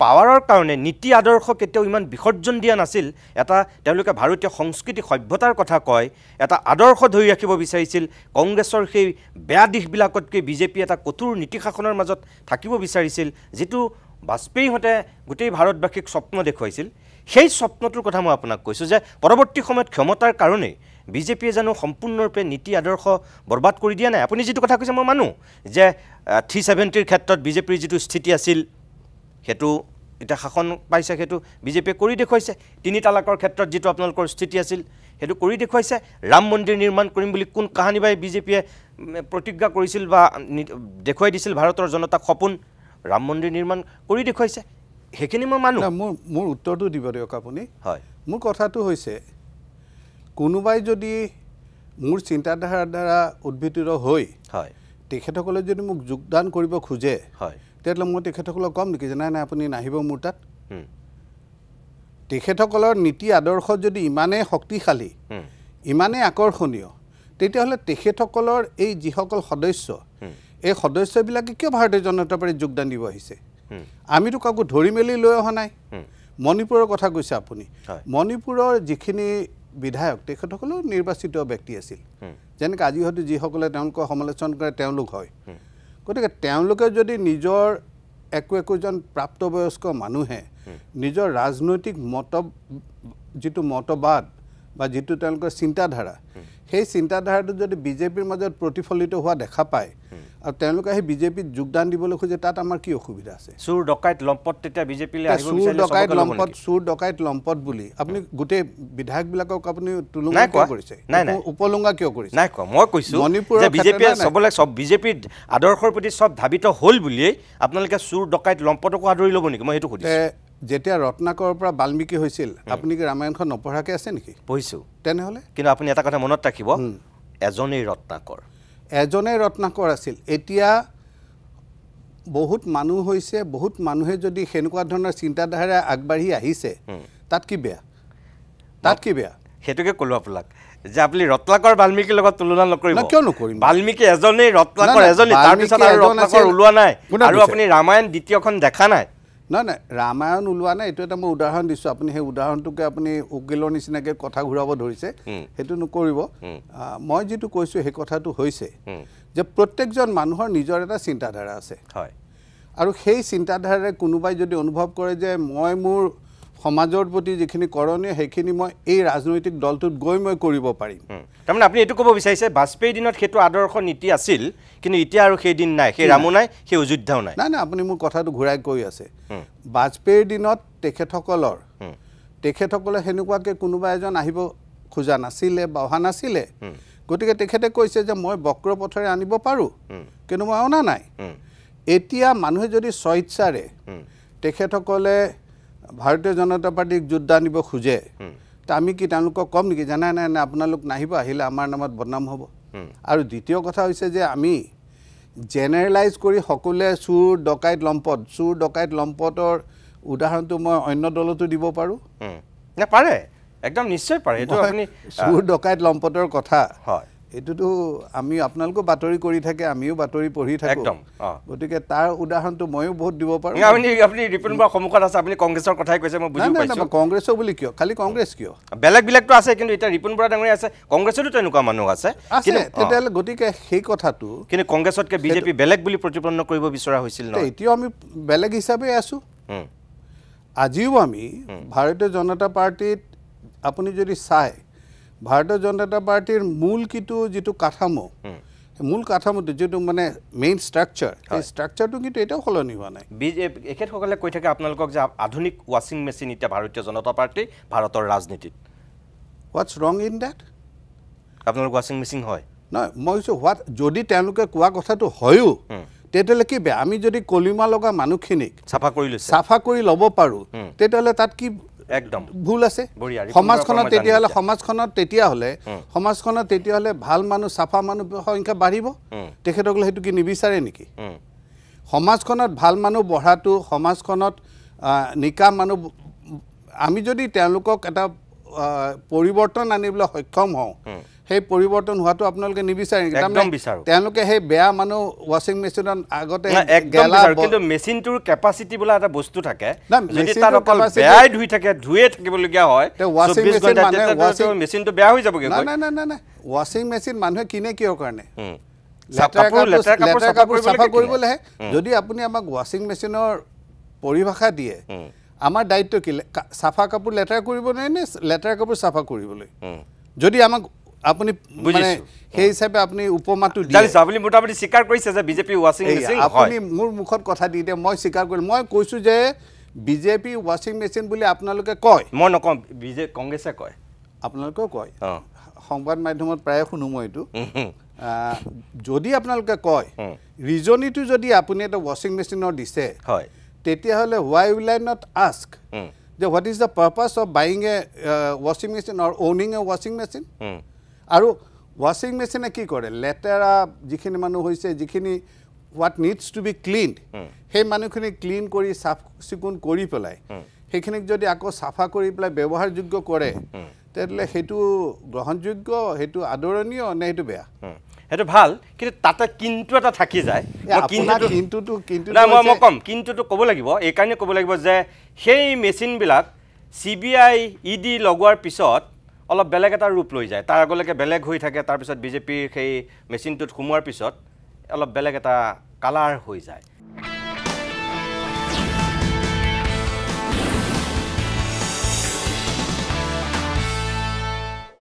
পাৱাৰৰ কাৰণে নীতি আদৰ্শ কেতিয়াও ইমান বিসৰ্জন দিয়া নাছিল এটা তেওঁলোকে ভাৰতীয় সংস্কৃতি সভ্যতাৰ কথা কয় এটা আদৰ্শ ধৰি ৰাখিব বিচাৰিছিল কংগ্ৰেছৰ সেই বেয়া দিশবিলাকতকৈ বিজেপি এটা কঠোৰ নীতি শাসনৰ মাজত থাকিব বিচাৰিছিল যিটো বাজপেয়ীহঁতে গোটেই ভাৰতবাসীক স্বপ্ন দেখুৱাইছিল সেই স্বপ্নটোৰ কথা মই আপোনাক কৈছোঁ যে পৰৱৰ্তী সময়ত ক্ষমতাৰ কাৰণেই বিজেপিয়ে জানো সম্পূৰ্ণৰূপে নীতি আদৰ্শ বৰবাদ কৰি দিয়া নাই আপুনি যেটো কথা কৈছে মই মানো যে 370 ক্ষেত্ৰত বিজেপিৰ যেটো স্থিতি আছিল হেতু এটা শাসন পাইছে হেতু বিজেপিয়ে কৰি দেখুৱাইছে 3 তালাকৰ ক্ষেত্ৰত যেটো আপোনালোকৰ স্থিতি আছিল হেতু কৰি দেখুৱাইছে ৰাম মন্দিৰ নিৰ্মাণ কৰিম বুলি কোন কাহানি বাই বিজেপিয়ে প্ৰতিজ্ঞা কৰিছিল বা দেখুৱাই দিছিল ভাৰতৰ জনতাক সপোন ৰাম মন্দিৰ নিৰ্মাণ কৰি দেখুৱাইছে হেখিনি মই মানো মোৰ উত্তৰটো দিব দিয়ক আপুনি হয় মোৰ কথাটো হৈছে কোনোবাই যদি মোৰ চিন্তাধাৰাৰ দ্বাৰা উদ্ভিতিত হৈ হয় তেখেতসকলে যদি মোক যোগদান কৰিব খোজে হয় তেতিয়াহ'লে মই তেখেতসকলক কম নেকি যে নাই নাই আপুনি নাহিব মোৰ তাত তেখেতসকলৰ নীতি আদৰ্শ যদি ইমানেই শক্তিশালী ইমানেই আকৰ্ষণীয় তেতিয়াহ'লে তেখেতসকলৰ এই যিসকল সদস্য এই সদস্যবিলাকে কিয় ভাৰতীয় জনতা পাৰ্টিত যোগদান দিব আহিছে আমিতো কাকো ধৰি মেলি লৈ অহা নাই মণিপুৰৰ কথা কৈছে আপুনি মণিপুৰৰ যিখিনি বিধায়ক তেখেতসকলো নিৰ্বাচিত ব্যক্তি আছিল যেনেকৈ আজি হয়তো যিসকলে তেওঁলোকৰ সমালোচনা কৰে তেওঁলোক হয় গতিকে তেওঁলোকে যদি নিজৰ একোজন প্ৰাপ্তবয়স্ক মানুহে নিজৰ ৰাজনৈতিক যিটো মতবাদ বা যিটো তেওঁলোকৰ চিন্তাধাৰা সেই চিন্তাধাৰাটো যদি বিজেপিৰ মাজত প্ৰতিফলিত হোৱা দেখা পায় আৰু তেওঁলোকে সেই বিজেপিত যোগদান দিবলৈ খোজে তাত আমাৰ কি অসুবিধা আছে চুৰ ডকাইত লম্পট তেতিয়া বিজেপিলৈ আহিব বিচাৰিলে চুৰ ডকাইত লম্পট বুলি আপুনি গোটেই বিধায়কবিলাকক আপুনি তুলুঙা কিয় কৰিছে উপলুঙা কিয় কৰিছে নাই কোৱা মই কৈছো যে বিজেপিয়ে সবলে সব বিজেপিৰ আদৰ্শৰ প্ৰতি সব ধাবিত হ'ল বুলিয়ে আপোনালোকে চুৰ ডকাইত লম্পটকো আদৰি ল'ব নেকি মই হেতু সুধিছো যেতিয়া ৰত্নাকৰৰ পৰা বাল্মীকি হৈছিল আপুনি কি ৰামায়ণখন নপঢ়াকে আছে নেকি পঢ়িছো তেনেহ'লে কিন্তু আপুনি এটা কথা মনত ৰাখিব এজনেই ৰত্নাকৰ আছিল এতিয়া বহুত মানুহ হৈছে বহুত মানুহে যদি হেনেকুৱা ধৰণৰ চিন্তাধাৰা আগবাঢ়ি আহিছে তাত কি বেয়া হেতুকে কলো আপোনাক যে আপুনি ৰত্নাকৰ বাল্মীকিৰ লগত তুলনা নকৰিব কিয় নকৰিম বাল্মীকি এজনেই ৰত্নাকৰ এজনেই তাৰ পিছত আৰু ৰত্নাকৰ ওলোৱা নাই আৰু আপুনি ৰামায়ণ দ্বিতীয়খন দেখা নাই নাই ৰামায়ণ ওলোৱা নাই এইটো এটা মই উদাহৰণ দিছোঁ আপুনি সেই উদাহৰণটোকে আপুনি উকিলৰ নিচিনাকৈ কথা ঘূৰাব ধৰিছে সেইটো নকৰিব মই যিটো কৈছোঁ সেই কথাটো হৈছে যে প্ৰত্যেকজন মানুহৰ নিজৰ এটা চিন্তাধাৰা আছে হয় আৰু সেই চিন্তাধাৰাৰে কোনোবাই যদি অনুভৱ কৰে যে মই মোৰ সমাজৰ প্ৰতি যিখিনি কৰণীয় সেইখিনি মই এই ৰাজনৈতিক দলটোত গৈ মই কৰিব পাৰিম তাৰমানে আপুনি এইটো ক'ব বিচাৰিছে বাজপেয়ী দিনত সেইটো আদৰ্শ নীতি আছিল কিন্তু এতিয়া আৰু সেই দিন নাই সেই ৰামো নাই সেই অযোধ্যাও নাই নাই আপুনি মোৰ কথাটো ঘূৰাই কৈ আছে বাজপেয়ীৰ দিনত তেখেতসকলে সেনেকুৱাকৈ কোনোবা এজন আহিব খোজা নাছিলে বা অহা নাছিলে গতিকে তেখেতে কৈছে যে মই বক্ৰ পথৰে আনিব পাৰোঁ কিন্তু মই অনা নাই এতিয়া মানুহে যদি স্বেচ্ছাৰে তেখেতসকলে ভাৰতীয় জনতা পাৰ্টিক যোগদান দিব খোজে তা আমি কি তেওঁলোকক কম নেকি যে নাই আপোনালোক নাহিব আহিলে আমাৰ নামত বদনাম হ'ব আৰু দ্বিতীয় কথা হৈছে যে আমি জেনেৰেলাইজ কৰি সকলোৱে চুৰ ডকাইত লম্পটৰ উদাহৰণটো মই অন্য দলতো দিব পাৰোঁ পাৰে একদম নিশ্চয় পাৰে এইটো আপুনি চুৰ ডকাইত লম্পটৰ কথা হয় এইটোতো আমি আপোনালোকো বাতৰি কৰি থাকে আমিও বাতৰি পঢ়ি থাকোঁ একদম গতিকে তাৰ উদাহৰণটো ময়ো বহুত দিব পাৰোঁ আপুনি ৰিপুণ বৰাৰ সন্মুখত আছে আপুনি কংগ্ৰেছৰ কথাই কৈছে মই বুজি পাইছোঁ কংগ্ৰেছৰ বুলি কিয় খালি কংগ্ৰেছ কিয় বেলেগবিলাকতো আছে কিন্তু এতিয়া ৰিপুণ বৰা ডাঙৰীয়া আছে কংগ্ৰেছতো তেনেকুৱা মানুহ আছে তেতিয়াহ'লে গতিকে সেই কথাটো কিন্তু কংগ্ৰেছতকৈ বিজেপি বেলেগ বুলি প্ৰতিপন্ন কৰিব বিচৰা হৈছিল ন এতিয়াও আমি বেলেগ হিচাপে আছোঁ আজিও আমি ভাৰতীয় জনতা পাৰ্টিত আপুনি যদি চাই ভাৰতীয় জনতা পাৰ্টিৰ মূল যিটো কাঠামো মূল কাঠামোটো যিটো মানে মেইন ষ্ট্ৰাকচাৰ সেই ষ্ট্ৰাকচাৰটো কিন্তু এতিয়াও সলনি হোৱা নাই এখেতসকলে কৈ থাকে আপোনালোকক যে আধুনিক ৱাশ্বিং মেচিন এতিয়া ভাৰতীয় জনতা পাৰ্টি ভাৰতৰ ৰাজনীতিত হোৱাটছ ৰং ইন ডেট আপোনালোক ৱাশ্বিং মেচিন হয় নহয় মই কৈছোঁ যদি তেওঁলোকে কোৱা কথাটো হয়ো তেতিয়াহ'লে কি বেয়া আমি যদি কলিমা লগা মানুহখিনিক চাফা কৰি ল'ব পাৰোঁ তেতিয়াহ'লে তাত কি একদম ভুল আছে সমাজখনত তেতিয়াহ'লে ভাল মানুহ চাফা মানুহ সংখ্যা বাঢ়িব তেখেতসকলে সেইটো কি নিবিচাৰে নেকি সমাজখনত ভাল মানুহ বঢ়াটো সমাজখনত নিকা মানুহ আমি যদি তেওঁলোকক এটা পৰিৱৰ্তন আনিবলৈ সক্ষম হওঁ সেই পৰিৱৰ্তন হোৱাটো আপোনালোকে নিবিচাৰে নেকি তেওঁলোকে সেই বেয়া মানুহ ৱাশ্বিং মেচিনত আগতে কিন্তু মেচিনটোৰ কেপাচিটি বোলা এটা বস্তু থাকে যদি তাত অকল বেয়াই ধুয়ে থাকিবলগীয়া হয় মেচিনটো বেয়া হৈ যাবগৈ নাই ৱাশ্বিং মেচিন মানুহে কিনে কিহৰ কাৰণে লেতেৰা কাপোৰ চাফা কৰিবলৈহে যদি আপুনি আমাক ৱাশ্বিং মেচিনৰ পৰিভাষা দিয়ে আমাৰ দায়িত্ব কি চাফা কাপোৰ লেতেৰা কৰিব নে লেতেৰা কাপোৰ চাফা কৰিবলৈ যদি আমাক আপুনি মানে সেই হিচাপে আপুনি উপমাটো জানিছে আপুনি মোটামুটি স্বীকাৰ কৰিছে যে বিজেপি ৱাশ্বিং মেচিন আপুনি মোৰ মুখত কথা দি দিয়ে মই স্বীকাৰ কৰিম মই কৈছোঁ যে বিজেপি ৱাশ্বিং মেচিন বুলি আপোনালোকে কয় মই নকওঁ কংগ্ৰেছে কয় আপোনালোকেও কয় সংবাদ মাধ্যমত প্ৰায়ে শুনো মই এইটো যদি আপোনালোকে কয় ৰিজনিটো যদি আপুনি এটা ৱাশ্বিং মেচিনৰ দিছে হয় তেতিয়াহ'লে why will I not ask যে what is the purpose of buying a washing machine or owning a washing machine আৰু ৱাশ্বিং মেচিনে কি কৰে লেতেৰা যিখিনি মানুহ হৈছে যিখিনি what needs to be cleaned সেই মানুহখিনি ক্লিন কৰি চাফ চিকুণ কৰি পেলাই সেইখিনিক যদি আকৌ চাফা কৰি পেলাই ব্যৱহাৰযোগ্য কৰে তেতিয়াহ'লে সেইটো গ্ৰহণযোগ্য সেইটো আদৰণীয় নে সেইটো বেয়া সেইটো ভাল কিন্তু তাতে কিন্তু এটা থাকি যায় কিন্তু মই কম কিন্তুটো ক'ব লাগিব এইকাৰণে ক'ব লাগিব যে সেই মেচিনবিলাক CBI ED লগোৱাৰ পিছত অলপ বেলেগ এটা ৰূপ লৈ যায় তাৰ আগলৈকে বেলেগ হৈ থাকে তাৰপিছত বিজেপিৰ সেই মেচিনটোত সোমোৱাৰ পিছত অলপ বেলেগ এটা কালাৰ হৈ যায়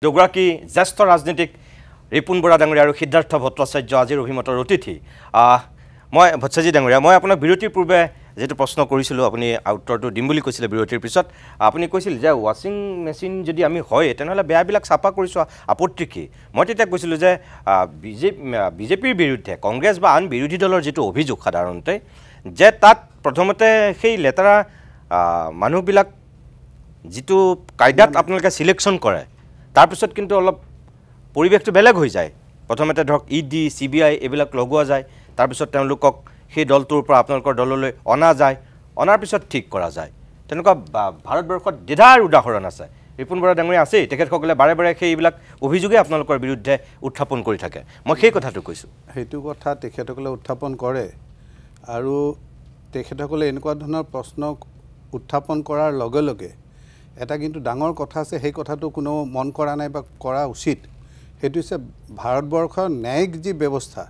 দুগৰাকী জ্যেষ্ঠ ৰাজনীতিক ৰিপুন বৰা ডাঙৰীয়া আৰু সিদ্ধাৰ্থ ভট্টাচাৰ্য আজিৰ অভিমতৰ অতিথি মই ভট্টাচাৰ্য ডাঙৰীয়া মই আপোনাক বিৰতিৰ পূৰ্বে যেটো প্ৰশ্ন কৰিছিলোঁ আপুনি উত্তৰটো দিম বুলি কৈছিলে বিৰতিৰ পিছত আপুনি কৈছিল যে ৱাশ্বিং মেচিন যদি আমি হয় তেনেহ'লে বেয়াবিলাক চাফা কৰিছোঁ আপত্তি কি মই তেতিয়া কৈছিলোঁ যে বিজেপিৰ বিৰুদ্ধে কংগ্ৰেছ বা আন বিৰোধী দলৰ যিটো অভিযোগ সাধাৰণতে যে তাত প্ৰথমতে সেই লেতেৰা মানুহবিলাক যিটো কায়দাত আপোনালোকে সিলেকশ্যন কৰে তাৰপিছত কিন্তু অলপ পৰিৱেশটো বেলেগ হৈ যায় প্ৰথমতে ধৰক ED CBI এইবিলাক লগোৱা যায় তাৰপিছত তেওঁলোকক সেই দলটোৰ পৰা আপোনালোকৰ দললৈ অনা যায় অনাৰ পিছত ঠিক কৰা যায় তেনেকুৱা ভাৰতবৰ্ষত দেধাৰ উদাহৰণ আছে ৰিপুন বৰা ডাঙৰীয়া আছেই তেখেতসকলে বাৰে বাৰে সেইবিলাক অভিযোগে আপোনালোকৰ বিৰুদ্ধে উত্থাপন কৰি থাকে মই সেই কথাটো কৈছোঁ সেইটো কথা তেখেতসকলে উত্থাপন কৰে আৰু তেখেতসকলে এনেকুৱা ধৰণৰ প্ৰশ্ন উত্থাপন কৰাৰ লগে লগে এটা কিন্তু ডাঙৰ কথা আছে সেই কথাটো কোনো মন কৰা নাই বা কৰা উচিত সেইটো হৈছে ভাৰতবৰ্ষৰ ন্যায়িক যি ব্যৱস্থা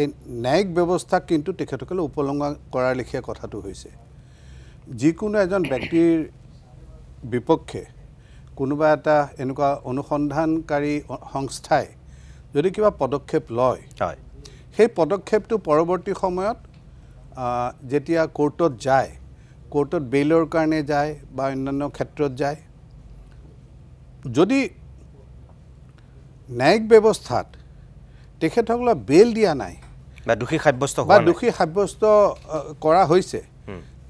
এই ন্যায়িক ব্যৱস্থাক কিন্তু তেখেতসকলে উপলংঘা কৰাৰ লেখীয়া কথাটো হৈছে যিকোনো এজন ব্যক্তিৰ বিপক্ষে কোনোবা এটা এনেকুৱা অনুসন্ধানকাৰী সংস্থাই যদি কিবা পদক্ষেপ লয় সেই পদক্ষেপটো পৰৱৰ্তী সময়ত যেতিয়া কোৰ্টত যায় কোৰ্টত বেইলৰ কাৰণে যায় বা অন্যান্য ক্ষেত্ৰত যায় যদি ন্যায়িক ব্যৱস্থাত তেখেতসকলক বেইল দিয়া নাই বা দোষী সাব্যস্ত কৰা হৈছে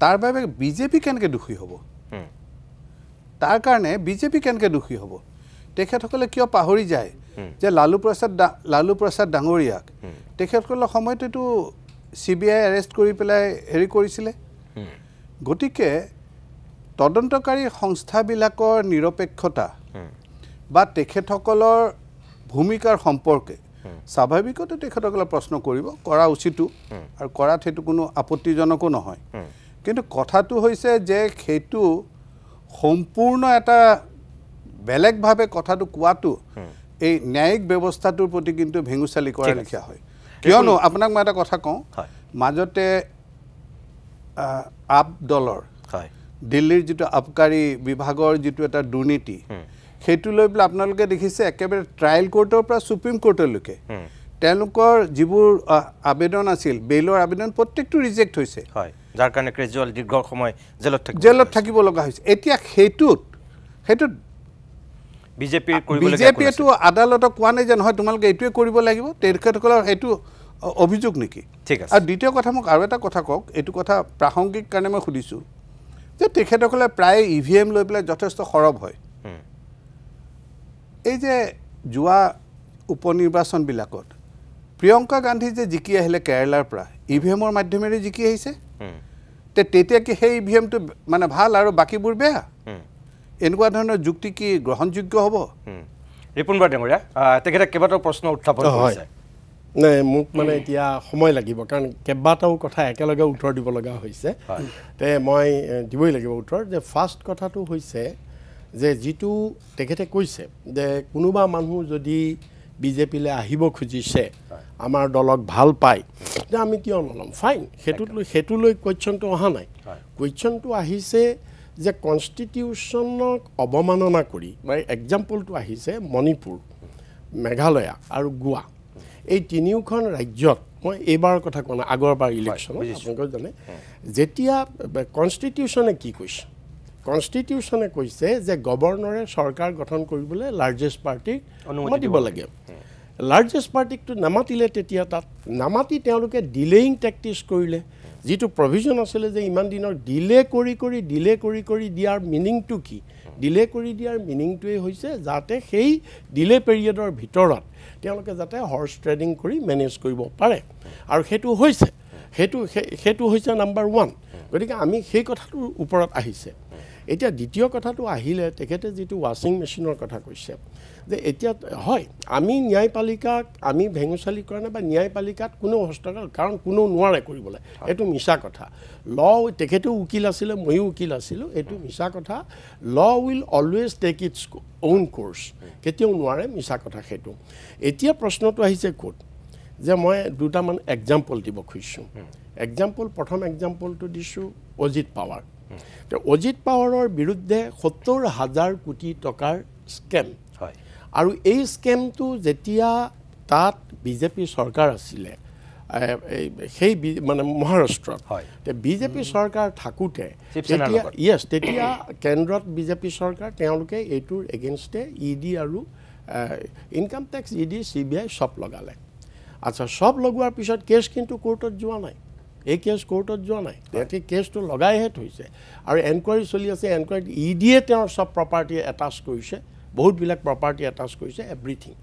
তাৰ বাবে বিজেপি কেনেকৈ দোষী হ'ব তাৰ কাৰণে বিজেপি কেনেকৈ দোষী হ'ব তেখেতসকলে কিয় পাহৰি যায় যে লালু প্ৰসাদ ডাঙৰীয়াক তেখেতসকলৰ সময়তেতো CBI এৰেষ্ট কৰি পেলাই হেৰি কৰিছিলে গতিকে তদন্তকাৰী সংস্থাবিলাকৰ নিৰপেক্ষতা বা তেখেতসকলৰ ভূমিকাৰ সম্পৰ্কে স্বাভাৱিকতে তেখেতসকলে প্ৰশ্ন কৰিব কৰা উচিতো আৰু কৰাত সেইটো কোনো আপত্তিজনকো নহয় কিন্তু কথাটো হৈছে যে সেইটো সম্পূৰ্ণ এটা বেলেগভাৱে কথাটো কোৱাটো এই ন্যায়িক ব্যৱস্থাটোৰ প্ৰতি কিন্তু ভেঙুচালি কৰা লেখীয়া হয় কিয়নো আপোনাক মই এটা কথা কওঁ মাজতে আপ দলৰ দিল্লীৰ যিটো আবকাৰী বিভাগৰ যিটো এটা দুৰ্নীতি সেইটো লৈ পেলাই আপোনালোকে দেখিছে একেবাৰে ট্ৰায়েল কোৰ্টৰ পৰা সুপ্ৰিম কোৰ্টলৈকে তেওঁলোকৰ যিবোৰ আবেদন আছিল বেইলৰ আবেদন প্ৰত্যেকটো ৰিজেক্ট হৈছে যাৰ কাৰণে কেজুৱেল দীৰ্ঘ সময় জেলত থাকিব লগা হৈছে এতিয়া সেইটোত বিজেপিয়েতো আদালতক কোৱা নাই যে নহয় তোমালোকে এইটোৱে কৰিব লাগিব তেখেতসকলৰ সেইটো অভিযোগ নেকি ঠিক আছে আৰু দ্বিতীয় কথা মোক আৰু এটা কথা কওক এইটো কথা প্ৰাসংগিক কাৰণে মই সুধিছোঁ যে তেখেতসকলে প্ৰায় EVM লৈ পেলাই যথেষ্ট সৰব হয় এই যে যোৱা উপনিৰ্বাচনবিলাকত প্ৰিয়ংকা গান্ধী যে জিকি আহিলে কেৰালাৰ পৰা EVMৰ মাধ্যমেৰে জিকি আহিছে তেতিয়া কি সেই EVMটো মানে ভাল আৰু বাকীবোৰ বেয়া এনেকুৱা ধৰণৰ যুক্তি কি গ্ৰহণযোগ্য হ'ব ৰিপুন বৰা ডাঙৰীয়া তেখেতে কেইবাটাও প্ৰশ্ন উত্থাপন কৰিছে নাই মোক মানে এতিয়া সময় লাগিব কাৰণ কেইবাটাও কথা একেলগে উত্তৰ দিব লগা হৈছে তে মই দিবই লাগিব উত্তৰ যে ফাৰ্ষ্ট কথাটো হৈছে যে যিটো তেখেতে কৈছে যে কোনোবা মানুহ যদি বিজেপিলৈ আহিব খুজিছে আমাৰ দলক ভাল পায় যে আমি কিয় নল'ম ফাইন সেইটো লৈ কুৱেশ্যনটো অহা নাই কুৱেশ্যনটো আহিছে যে কনষ্টিটিউশ্যনক অৱমাননা কৰি মানে এক্সাম্পলটো আহিছে মেঘালয়া আৰু গোৱা এই তিনিওখন ৰাজ্যত মই এইবাৰৰ কথা কোৱা নাই আগৰবাৰ ইলেকশ্যনত আপোনালোকে জানে যেতিয়া কনষ্টিটিউশ্যনে কি কৈছে কনষ্টিটিউশ্যনে কৈছে যে গভৰ্ণৰে চৰকাৰ গঠন কৰিবলৈ লাৰ্জেষ্ট পাৰ্টিক অনুমতি দিব লাগে লাৰ্জেষ্ট পাৰ্টিকটো নামাতিলে তেতিয়া তাত নামাতি তেওঁলোকে ডিলেইং টেকটিক্স কৰিলে যিটো প্ৰভিজন আছিলে যে ইমান দিনৰ ডিলে কৰি দিয়াৰ মিনিংটো কি ডিলে কৰি দিয়াৰ মিনিংটোৱে হৈছে যাতে সেই ডিলে পিৰিয়ডৰ ভিতৰত তেওঁলোকে যাতে হৰ্চ ট্ৰেডিং কৰি মেনেজ কৰিব পাৰে আৰু সেইটো হৈছে নাম্বাৰ 1 গতিকে আমি সেই কথাটোৰ ওপৰত আহিছে এতিয়া দ্বিতীয় কথাটো আহিলে তেখেতে যিটো ৱাশ্বিং মেচিনৰ কথা কৈছে যে এতিয়া হয় আমি ন্যায়পালিকাক আমি ভেঙুচালি কৰা নাই বা ন্যায়পালিকাত কোনো হস্তক্ষেপ কাৰণ কোনো নোৱাৰে কৰিবলৈ এইটো মিছা কথা ল তেখেতেও উকিল আছিলে ময়ো উকিল আছিলোঁ এইটো মিছা কথা law will always take its own course কেতিয়াও নোৱাৰে মিছা কথা সেইটো এতিয়া প্ৰশ্নটো আহিছে ক'ত যে মই দুটামান এক্সাম্পল দিব খুজিছোঁ প্ৰথম এক্সাম্পলটো দিছোঁ অজিত পাৱাৰ অজিত পাৱাৰৰ বিৰুদ্ধে ৭০,০০০ কোটি টকাৰ স্কেম হয় আৰু এই স্কেমটো যেতিয়া তাত বিজেপি চৰকাৰ আছিলে সেই মানে মহাৰাষ্ট্ৰত বিজেপি চৰকাৰ থাকোঁতে তেতিয়া কেন্দ্ৰত বিজেপি চৰকাৰ তেওঁলোকে এইটোৰ এগেইনষ্টে ইডি আৰু ইনকাম টেক্স ইডি CBI সব লগালে আচ্ছা সব লগোৱাৰ পিছত কেছ কিন্তু কোৰ্টত যোৱা নাই এই কেছ কোৰ্টত যোৱা নাই এই কেছটো লগাইহে থৈছে আৰু এনকুৱাৰী চলি আছে এনকুৱাৰীত ইডিয়ে তেওঁৰ সব প্ৰপাৰ্টি এটাচ কৰিছে বহুতবিলাক প্ৰপাৰ্টি এটাচ কৰিছে এভৰিথিং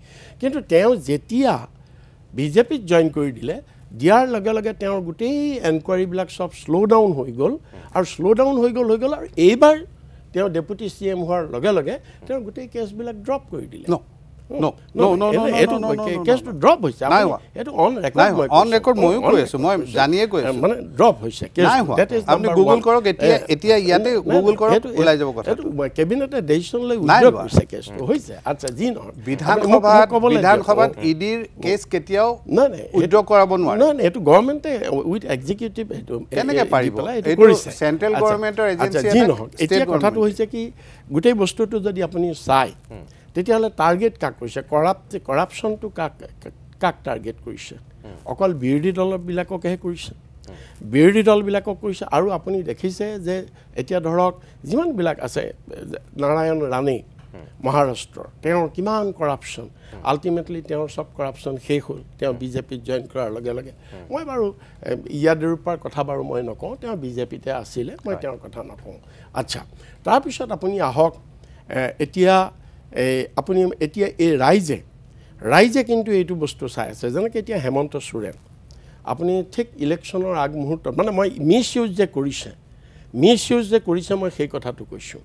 কিন্তু তেওঁ যেতিয়া বিজেপিত জইন কৰি দিলে দিয়াৰ লগে লগে তেওঁৰ গোটেই এনকুৱাৰীবিলাক সব শ্ল' ডাউন হৈ গ'ল আৰু আৰু এইবাৰ তেওঁ ডেপুটি CM হোৱাৰ লগে লগে তেওঁৰ গোটেই কেছবিলাক ড্ৰপ কৰি দিলে কেছটো ড্ৰপ হৈছে এইটো অন ৰেকৰ্ড ময়ো কৈ আছোঁ মই জানিয়ে কৈ আছোঁ মানে ড্ৰপ হৈছে আপুনি গুগল কৰক এতিয়া ইয়াতে গুগল কৰক ওলাই যাব কথা কেবিনেটে ডিচিশ্যন লৈ উইথড্ৰ কৰিছে কেছটো হৈছে আচ্ছা যি নহয় বিধানসভাত ইডিৰ কেছ কেতিয়াও উইথড্ৰ কৰাব নোৱাৰে নহয় এইটো গভৰ্ণমেণ্টে উইথ এক্সিকিউটিভ এইটো কেনেকৈ পাৰিব এইটো চেণ্ট্ৰেল গভৰ্ণমেণ্টৰ এজেঞ্চি যি নহয় এতিয়া কথাটো হৈছে কি গোটেই বস্তুটো যদি আপুনি চাই তেতিয়াহ'লে টাৰ্গেট কাক কৰিছে কৰাপশ্যনটো কাক টাৰ্গেট কৰিছে অকল বিৰোধী দলবিলাককহে কৰিছে আৰু আপুনি দেখিছে যে এতিয়া ধৰক যিমানবিলাক আছে নাৰায়ণ ৰাণে মহাৰাষ্ট্ৰৰ তেওঁৰ কিমান কৰাপশ্যন আল্টিমেটলি তেওঁৰ সব কৰাপশ্যন শেষ হ'ল তেওঁ বিজেপিত জইন কৰাৰ লগে লগে মই বাৰু ইয়াদৰুপাৰ কথা বাৰু মই নকওঁ তেওঁ বিজেপিতে আছিলে মই তেওঁৰ কথা নকওঁ আচ্ছা তাৰপিছত আপুনি আহক এতিয়া আপুনি এতিয়া এই ৰাইজে কিন্তু এইটো বস্তু চাই আছে যেনেকৈ এতিয়া হেমন্ত সোৰেন আপুনি ঠিক ইলেকশ্যনৰ আগমুহূৰ্তত মানে মই মিছ ইউজ যে কৰিছে মই সেই কথাটো কৈছোঁ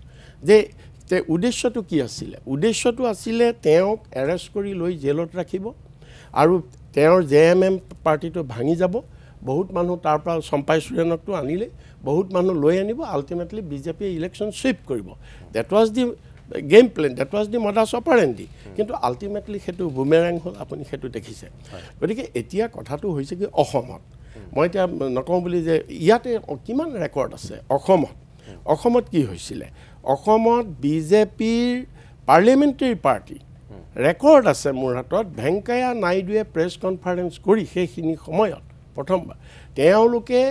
যে উদ্দেশ্যটো কি আছিলে উদ্দেশ্যটো আছিলে তেওঁক এৰেষ্ট কৰি লৈ জেলত ৰাখিব আৰু তেওঁৰ JMM পাৰ্টিটো ভাঙি যাব বহুত মানুহ তাৰ পৰা চম্পাই সোৰেনকটো আনিলে বহুত মানুহ লৈ আনিব আল্টিমেটলি বিজেপিয়ে ইলেকশ্যন সুইপ কৰিব that was the game plan that was the modus operandi কিন্তু আল্টিমেটলি সেইটো বুমেৰাং হ'ল আপুনি সেইটো দেখিছে গতিকে এতিয়া কথাটো হৈছে কি অসমত মই এতিয়া নকওঁ বুলি যে ইয়াতে কিমান ৰেকৰ্ড আছে অসমত কি হৈছিলে অসমত বিজেপিৰ পাৰ্লিমেণ্টাৰী পাৰ্টি ৰেকৰ্ড আছে মোৰ হাতত ভেংকায়া নাইডুৱে প্ৰেছ কনফাৰেন্স কৰি সেইখিনি সময়ত প্ৰথমবাৰ তেওঁলোকে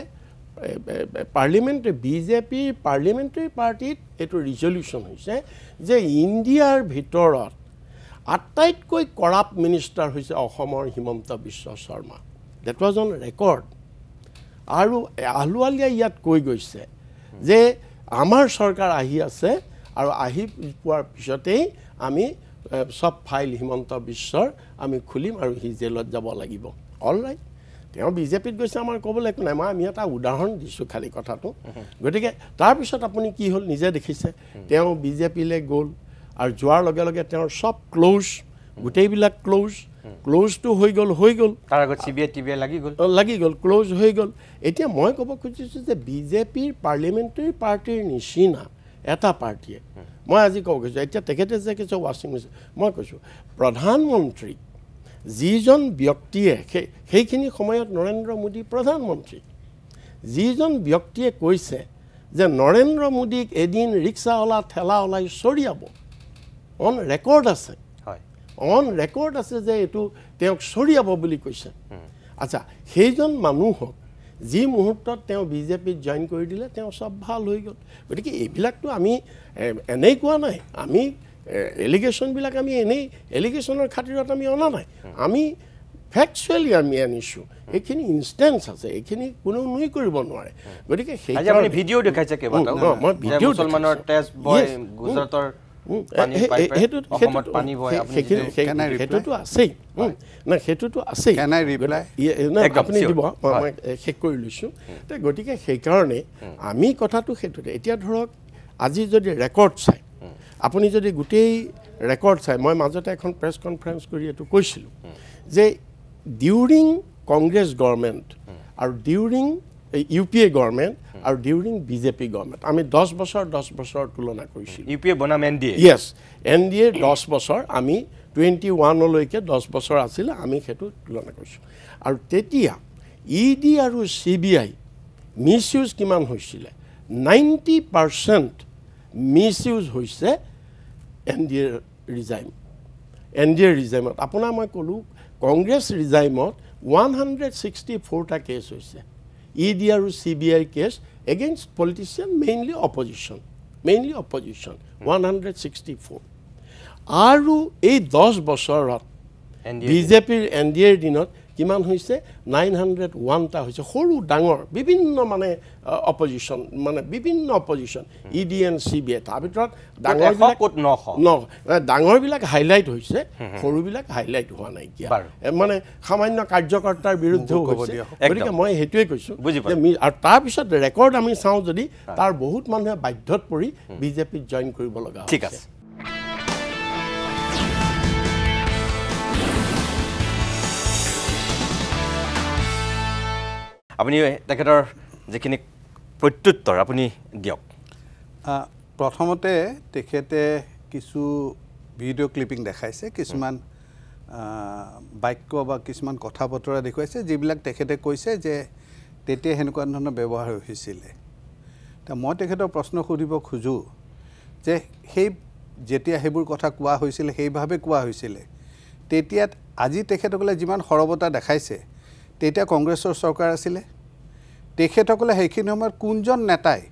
বিজেপিৰ পাৰ্লিমেণ্টাৰী পাৰ্টিত এইটো ৰিজলিউশ্যন হৈছে যে ইণ্ডিয়াৰ ভিতৰত আটাইতকৈ কৰাপ্ট মিনিষ্টাৰ হৈছে অসমৰ Himanta Biswa Sarma that was on record আৰু আলুৱালিয়া ইয়াত কৈ গৈছে যে আমাৰ চৰকাৰ আহি আছে আৰু আহি পোৱাৰ পিছতেই আমি সব ফাইল হিমন্ত বিশ্বৰ আমি খুলিম আৰু সি জেলত যাব লাগিব অল ৰাইট তেওঁ বিজেপিত গৈছে আমাৰ ক'বলৈ একো নাই মই আমি এটা উদাহৰণ দিছোঁ খালী কথাটো গতিকে তাৰপিছত আপুনি কি হ'ল নিজে দেখিছে তেওঁ বিজেপিলৈ গ'ল আৰু যোৱাৰ লগে লগে তেওঁৰ সব গোটেইবিলাক ক্ল'জটো হৈ গ'ল তাৰ আগত CBI লাগি গ'ল ক্ল'জ হৈ গ'ল এতিয়া মই ক'ব খুজিছোঁ যে বিজেপিৰ পাৰ্লিমেণ্টাৰী পাৰ্টিৰ নিচিনা এটা পাৰ্টিয়ে মই আজি ক'ব খুজিছোঁ এতিয়া তেখেতে যে কৈছে ৱাশ্বিং মেচিন মই কৈছোঁ প্ৰধানমন্ত্ৰী যিজন ব্যক্তিয়ে সেইখিনি সময়ত নৰেন্দ্ৰ মোদী প্ৰধানমন্ত্ৰী যিজন ব্যক্তিয়ে কৈছে যে নৰেন্দ্ৰ মোদীক এদিন ৰিক্সাৱালা ঠেলাৱালাই চৰিয়াব অন ৰেকৰ্ড আছে অন ৰেকৰ্ড আছে যে এইটো তেওঁক চৰিয়াব বুলি কৈছে আচ্ছা সেইজন মানুহক যি মুহূৰ্তত তেওঁ বিজেপিত জইন কৰি দিলে তেওঁ সব ভাল হৈ গ'ল গতিকে এইবিলাকতো আমি এনেই কোৱা নাই আমি এলিগেশ্যনবিলাক আমি এনেই এলিগেশ্যনৰ খাতিৰত আমি অনা নাই আমি ফেকচুৱেলি আমি আনিছোঁ এইখিনি ইনষ্টেঞ্চ আছে এইখিনি কোনো নুই কৰিব নোৱাৰে গতিকে সেইকাৰণে ভিডিঅ' দেখাইছে কেইবাটাও মই ভিডিঅ' মুছলমানৰ তেজ বয় গুজৰাটৰ সেইটোতো আছেই না সেইটোতো আছেই আপুনি দিব মই শেষ কৰি লৈছোঁ গতিকে সেইকাৰণে আমি কথাটো সেইটোতে এতিয়া ধৰক আজি যদি ৰেকৰ্ড চাই আপুনি যদি গোটেই ৰেকৰ্ড চাই মই মাজতে এখন প্ৰেছ কনফাৰেঞ্চ কৰি এইটো কৈছিলোঁ যে ডিউৰিং কংগ্ৰেছ গভৰ্ণমেণ্ট আৰু ডিউৰিং UPA গভৰ্ণমেণ্ট আৰু ডিউৰিং BJP গভৰ্ণমেণ্ট আমি 10 বছৰ তুলনা কৰিছিলোঁ UPA বনাম NDA ইয়েছ NDA 10 বছৰ আমি 21 লৈকে 10 বছৰ আছিল আমি সেইটো তুলনা কৰিছোঁ আৰু তেতিয়া ED আৰু CBI মিছইউজ কিমান হৈছিলে 90% মিছইউজ হৈছে NDA ৰিজাইমত আপোনাৰ মই ক'লোঁ কংগ্ৰেছ ৰিজাইমত 164টা কেছ হৈছে ED আৰু CBI case against politician mainly opposition 164 আৰু এই 10 বছৰত বিজেপিৰ NDAৰ দিনত কিমান হৈছে 901টা হৈছে সৰু ডাঙৰ বিভিন্ন মানে অপজিশ্যন মানে বিভিন্ন অপজিশ্যন ED and CBI তাৰ ভিতৰত ডাঙৰবিলাক হাইলাইট হৈছে সৰুবিলাক হাইলাইট হোৱা নাই কিয় মানে সামান্য কাৰ্যকৰ্তাৰ বিৰুদ্ধেও হৈছে গতিকে মই সেইটোৱে কৈছোঁ আৰু তাৰপিছত ৰেকৰ্ড আমি চাওঁ যদি তাৰ বহুত মানুহে বাধ্যত পৰি বিজেপিত জইন কৰিব লগা ঠিক আছে আপুনি তেখেতৰ যিখিনি প্ৰত্যুত্তৰ আপুনি দিয়ক প্ৰথমতে তেখেতে কিছু ভিডিঅ' ক্লিপিং দেখাইছে কিছুমান বাক্য বা কিছুমান কথা বতৰা দেখুৱাইছে যিবিলাক তেখেতে কৈছে যে তেতিয়া হেনেকুৱা ধৰণৰ ব্যৱহাৰ হৈছিলে তা মই তেখেতৰ প্ৰশ্ন সুধিব খোজো যে সেই যেতিয়া সেইবোৰ কথা কোৱা হৈছিল সেইভাবে কোৱা হৈছিল তেতিয়া আজি তেখেতসকলে যিমান সৰবতা দেখাইছে তেতিয়া কংগ্ৰেছৰ চৰকাৰ আছিলে তেখেতসকলে সেইখিনি সময়ত কোনজন নেতাই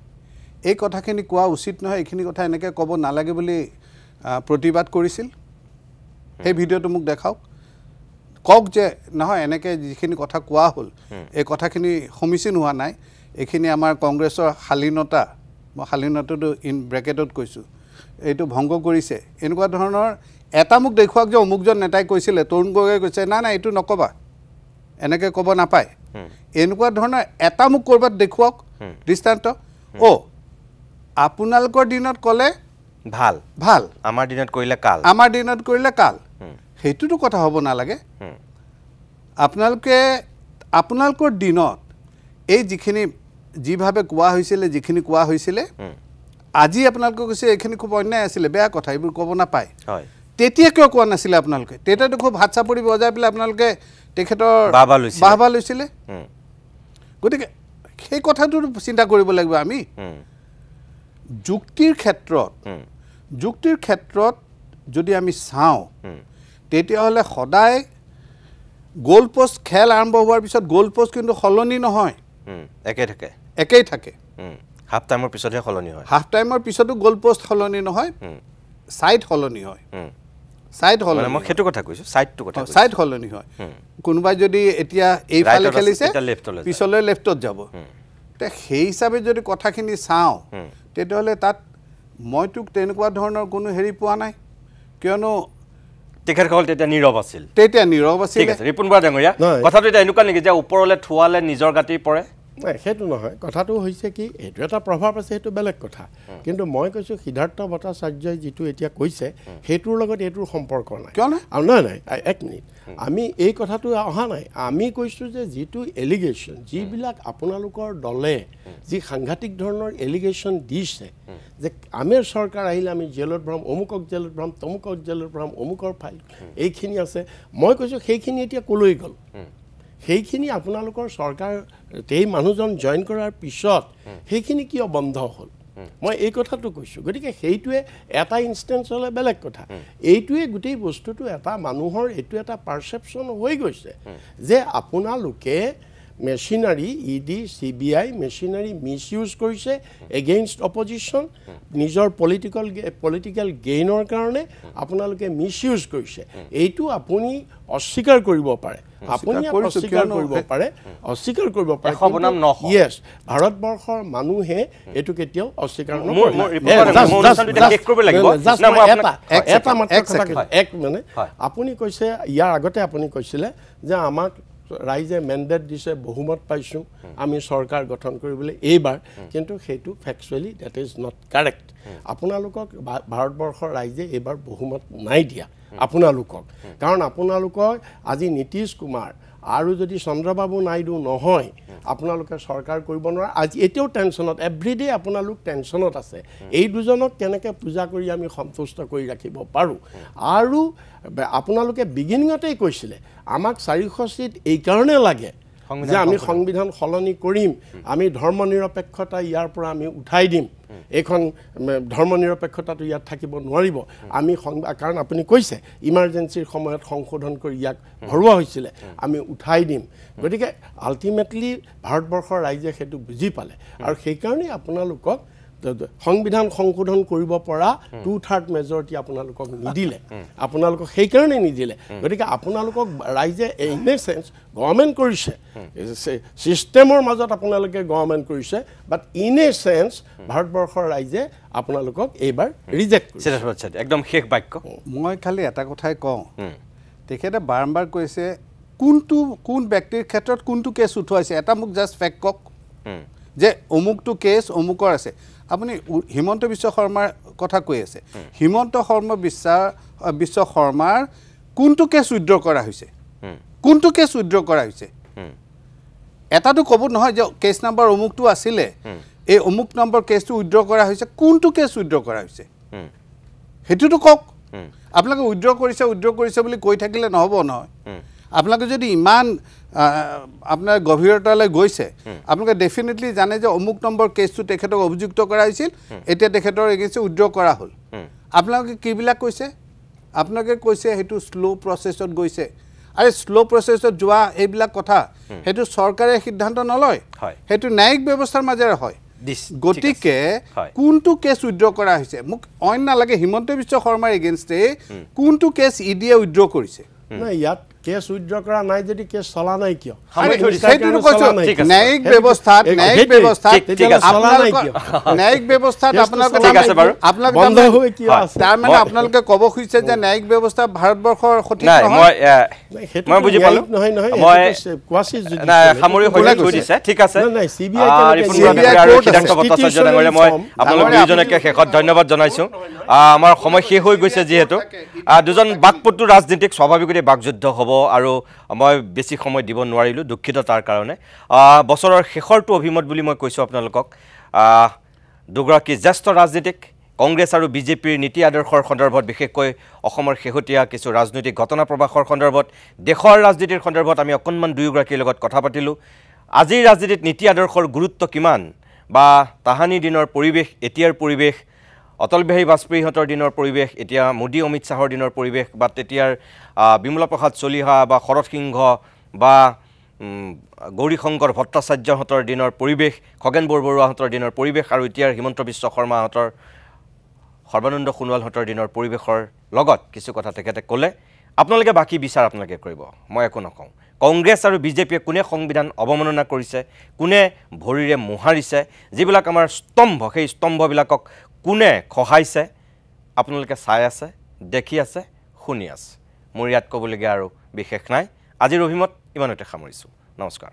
এই কথাখিনি কোৱা উচিত নহয় এইখিনি কথা এনেকৈ ক'ব নালাগে বুলি প্ৰতিবাদ কৰিছিল সেই ভিডিঅ'টো মোক দেখাওক কক যে নহয় এনেকৈ যিখিনি কথা কোৱা হ'ল এই কথাখিনি সমীচীন হোৱা নাই এইখিনি আমাৰ কংগ্ৰেছৰ শালীনতা মই শালীনতাটো ইন ব্ৰেকেটত কৈছোঁ এইটো ভংগ কৰিছে এনেকুৱা ধৰণৰ এটা মোক দেখুৱাওক যে অমুকজন নেতাই কৈছিলে তৰুণ গগৈয়ে কৈছে না না এইটো নকবা এনেকৈ ক'ব নাপায় এনেকুৱা ধৰণৰ এটা মোক কৰবাত দেখুৱাওক দৃষ্টান্ত আপোনালোকৰ দিনত ক'লে ভাল ভাল আমাৰ দিনত কৰিলে কাল সেইটোতো কথা হ'ব নালাগে আপোনালোকৰ দিনত এই যিভাৱে কোৱা হৈছিলে আজি আপোনালোকে কৈছে এইখিনি খুব অন্যায় আছিলে বেয়া কথা এইবোৰ ক'ব নাপায় তেতিয়া কিয় কোৱা নাছিলে আপোনালোকে তেতিয়াতো খুব হাত চাপৰি বজাই পেলাই আপোনালোকে তেখেতৰ বাহবা লৈছিলে গতিকে সেই কথাটো চিন্তা কৰিব লাগিব আমি যুক্তিৰ ক্ষেত্ৰত যদি আমি চাওঁ তেতিয়াহ'লে সদায় গোল পোষ্ট খেল আৰম্ভ হোৱাৰ পিছত গোল পোষ্ট কিন্তু সলনি নহয় একেই থাকে হাফ টাইমৰ পিছতহে সলনি হয় হাফ টাইমৰ পিছতো গোল পোষ্ট সলনি নহয় সাইড সলনি হয় মই সেইটো কথা কৈছো সাইড সলনি হয় কোনোবাই যদি এতিয়া এইফালে খেলিছে পিছলৈ লেফটত যাব তে সেই হিচাপে যদি কথাখিনি চাওঁ তেতিয়াহ'লে তাত মইতো তেনেকুৱা ধৰণৰ কোনো হেৰি পোৱা নাই কিয়নো তেখেতসকল তেতিয়া নীৰৱ আছিল ঠিক আছে ৰিপুন বৰা ডাঙৰীয়া কথাটো এতিয়া এনেকুৱা নেকি যে ওপৰলৈ থোৱালে নিজৰ গাঁতি পৰে নাই সেইটো নহয় কথাটো হৈছে কি এইটো এটা প্ৰভাৱ আছে সেইটো বেলেগ কথা কিন্তু মই কৈছোঁ সিদ্ধাৰ্থ ভট্টাচাৰ্যই যিটো এতিয়া কৈছে সেইটোৰ লগত এইটোৰ সম্পৰ্ক নাই কিয় নাই নাই এক মিনিট আমি এই কথাটো অহা নাই আমি কৈছোঁ যে যিটো এলিগেশ্যন যিবিলাক আপোনালোকৰ দলে যি সাংঘাতিক ধৰণৰ এলিগেশ্যন দিছে যে আমেৰ চৰকাৰ আহিলে আমি জেলত ভৰাম অমুকক জেলত ভৰাম তমুকক জেলত ভৰাম অমুকৰ ফাইল এইখিনি আছে মই কৈছোঁ সেইখিনি এতিয়া ক'লৈ গ'ল সেইখিনি আপোনালোকৰ চৰকাৰ এই মানুহজন জইন কৰাৰ পিছত সেইখিনি কিয় বন্ধ হ'ল মই এই কথাটো কৈছোঁ গতিকে সেইটোৱে এটা ইনষ্টেঞ্চ হ'লে বেলেগ কথা এইটোৱে গোটেই বস্তুটো এটা মানুহৰ এইটো এটা পাৰচেপশ্যন হৈ গৈছে যে আপোনালোকে machinery ED CBI machinery misuse কৰিছে এগেইনষ্ট অপজিশ্যন নিজৰ পলিটিকেল গেইনৰ কাৰণে আপোনালোকে মিছ ইউজ কৰিছে এইটো আপুনি অস্বীকাৰ কৰিব পাৰে আপুনি অস্বীকাৰ কৰিব পাৰে ইয়েছ ভাৰতবৰ্ষৰ মানুহে এইটো কেতিয়াও অস্বীকাৰ নকৰে এক মানে আপুনি কৈছে ইয়াৰ আগতে আপুনি কৈছিলে যে আমাক ৰাইজে মেণ্ডেট দিছে বহুমত পাইছোঁ আমি চৰকাৰ গঠন কৰিবলৈ এইবাৰ কিন্তু সেইটো ফেক্সুৱেলি ডেট ইজ নট কাৰেক্ট আপোনালোকক ভাৰতবৰ্ষৰ ৰাইজে এইবাৰ বহুমত নাই দিয়া আপোনালোকক কাৰণ আপোনালোকৰ আজি নীতিশ কুমাৰ আৰু যদি চন্দ্ৰবাবু নাইডু নহয় আপোনালোকে চৰকাৰ কৰিব নোৱাৰে আজি এতিয়াও টেনশ্যনত এভৰিডে আপোনালোক টেনশ্যনত আছে এই দুজনক কেনেকৈ পূজা কৰি আমি সন্তুষ্ট কৰি ৰাখিব পাৰোঁ আৰু আপোনালোকে বিগিনিঙতেই কৈছিলে আমাক 400 সিট এইকাৰণে লাগে যে আমি সংবিধান সলনি কৰিম আমি ধৰ্ম নিৰপেক্ষতা ইয়াৰ পৰা আমি উঠাই দিম এখন ধৰ্ম নিৰপেক্ষতাটো ইয়াত থাকিব নোৱাৰিব আমি কাৰণ আপুনি কৈছে ইমাৰ্জেঞ্চিৰ সময়ত সংশোধন কৰি ইয়াক ভৰোৱা হৈছিলে আমি উঠাই দিম গতিকে আল্টিমেটলি ভাৰতবৰ্ষৰ ৰাইজে সেইটো বুজি পালে আৰু সেইকাৰণে আপোনালোকক সংবিধান সংশোধন কৰিব পৰা 2/3 মেজৰিটি আপোনালোকক নিদিলে আপোনালোকক সেইকাৰণে নিদিলে গতিকে আপোনালোকক ৰাইজে ইন এ চেঞ্চ গভৰ্ণমেণ্ট কৰিছে চিষ্টেমৰ মাজত আপোনালোকে গভৰ্ণমেণ্ট কৰিছে বাট ইন এ চেঞ্চ ভাৰতবৰ্ষৰ ৰাইজে আপোনালোকক এইবাৰ ৰিজেক্ট কৰিছে একদম শেষ বাক্য মই খালি এটা কথাই কওঁ তেখেতে বাৰম্বাৰ কৈছে কোন ব্যক্তিৰ ক্ষেত্ৰত কোনটো কেছ উঠোৱাইছে এটা মোক জাষ্ট ফেক্ট কওক যে অমুকটো কেছ অমুকৰ আছে আপুনি হিমন্ত বিশ্ব শৰ্মাৰ কথা কৈ আছে হিমন্ত বিশ্ব শৰ্মাৰ কোনটো কেছ উইথড্ৰ কৰা হৈছে কোনটো কেছ উইথড্ৰ কৰা হৈছে এটাটো ক'ব নহয় যে কেছ নাম্বাৰ অমুকটো আছিলে এই অমুক নম্বৰ কেছটো উইথড্ৰ কৰা হৈছে কোনটো কেছ উইথড্ৰ কৰা হৈছে সেইটোতো কওক আপোনালোকে উইথড্ৰ কৰিছে বুলি কৈ থাকিলে নহ'ব নহয় আপোনালোকে যদি ইমান আপোনাৰ গভীৰতালৈ গৈছে আপোনালোকে ডেফিনেটলি জানে যে অমুক নম্বৰ কেছটো তেখেতক অভিযুক্ত কৰা হৈছিল এতিয়া তেখেতৰ এগেইনষ্টে উইথড্ৰ কৰা হ'ল আপোনালোকে কিবিলাক কৈছে আপোনালোকে কৈছে সেইটো শ্ল' প্ৰচেছত গৈছে আৰু শ্ল' প্ৰচেছত যোৱা এইবিলাক কথা সেইটো চৰকাৰে সিদ্ধান্ত নলয় সেইটো ন্যায়িক ব্যৱস্থাৰ মাজেৰে হয় গতিকে কোনটো কেছ উইথড্ৰ কৰা হৈছে মোক অইন নালাগে হিমন্ত বিশ্ব শৰ্মাৰ এগেইনষ্টে কোনটো কেছ ইডিয়ে উইথড্ৰ কৰিছে নাই ইয়াত কেছ উইথড্ৰ কৰা নাই যদি কেছ চলা নাই কিয় ন্যায়িক ব্যৱস্থাত তাৰমানে আপোনালোকে ক'ব খুজিছে যে ন্যায়িক ব্যৱস্থা ভাৰতবৰ্ষৰ সঠিক শেষত ধন্যবাদ জনাইছোঁ আমাৰ সময় শেষ হৈ গৈছে যিহেতু দুজন বাকপটু ৰাজনীতিক স্বাভাৱিকতে বাকযুদ্ধ হ'ব আৰু মই বেছি সময় দিব নোৱাৰিলোঁ দুখিত তাৰ কাৰণে বছৰৰ শেষৰটো অভিমত বুলি মই কৈছোঁ আপোনালোকক দুগৰাকী জ্যেষ্ঠ ৰাজনীতিক কংগ্ৰেছ আৰু বিজেপিৰ নীতি আদৰ্শৰ সন্দৰ্ভত বিশেষকৈ অসমৰ শেহতীয়া কিছু ৰাজনৈতিক ঘটনা প্ৰবাহৰ সন্দৰ্ভত দেশৰ ৰাজনীতিৰ সন্দৰ্ভত আমি অকণমান দুয়োগৰাকীৰ লগত কথা পাতিলোঁ আজিৰ ৰাজনীতিত নীতি আদৰ্শৰ গুৰুত্ব কিমান বা তাহানি দিনৰ পৰিৱেশ এতিয়াৰ পৰিৱেশ অটল বিহাৰী বাজপেয়ীহঁতৰ দিনৰ পৰিৱেশ এতিয়া মোদী অমিত শ্বাহৰ দিনৰ পৰিৱেশ বা তেতিয়াৰ বিমলা প্ৰসাদ চলিহা বা শৰৎ সিংহ বা গৌৰীশংকৰ ভট্টাচাৰ্যহঁতৰ দিনৰ পৰিৱেশ খগেন বৰবৰুৱাহঁতৰ দিনৰ পৰিৱেশ আৰু এতিয়াৰ হিমন্ত বিশ্ব শৰ্মাহঁতৰ সৰ্বানন্দ সোণোৱালহঁতৰ দিনৰ পৰিৱেশৰ লগত কিছু কথা তেখেতে ক'লে আপোনালোকে বাকী বিচাৰ আপোনালোকে কৰিব মই একো নকওঁ কংগ্ৰেছ আৰু বিজেপিয়ে কোনে সংবিধান অৱমাননা কৰিছে কোনে ভৰিৰে মোহাৰিছে যিবিলাক আমাৰ স্তম্ভ সেই স্তম্ভবিলাকক কোনে খহাইছে আপোনালোকে চাই আছে দেখি আছে শুনি আছে মোৰ ইয়াত ক'বলগীয়া আৰু বিশেষ নাই আজিৰ অভিমত ইমানতে সামৰিছোঁ নমস্কাৰ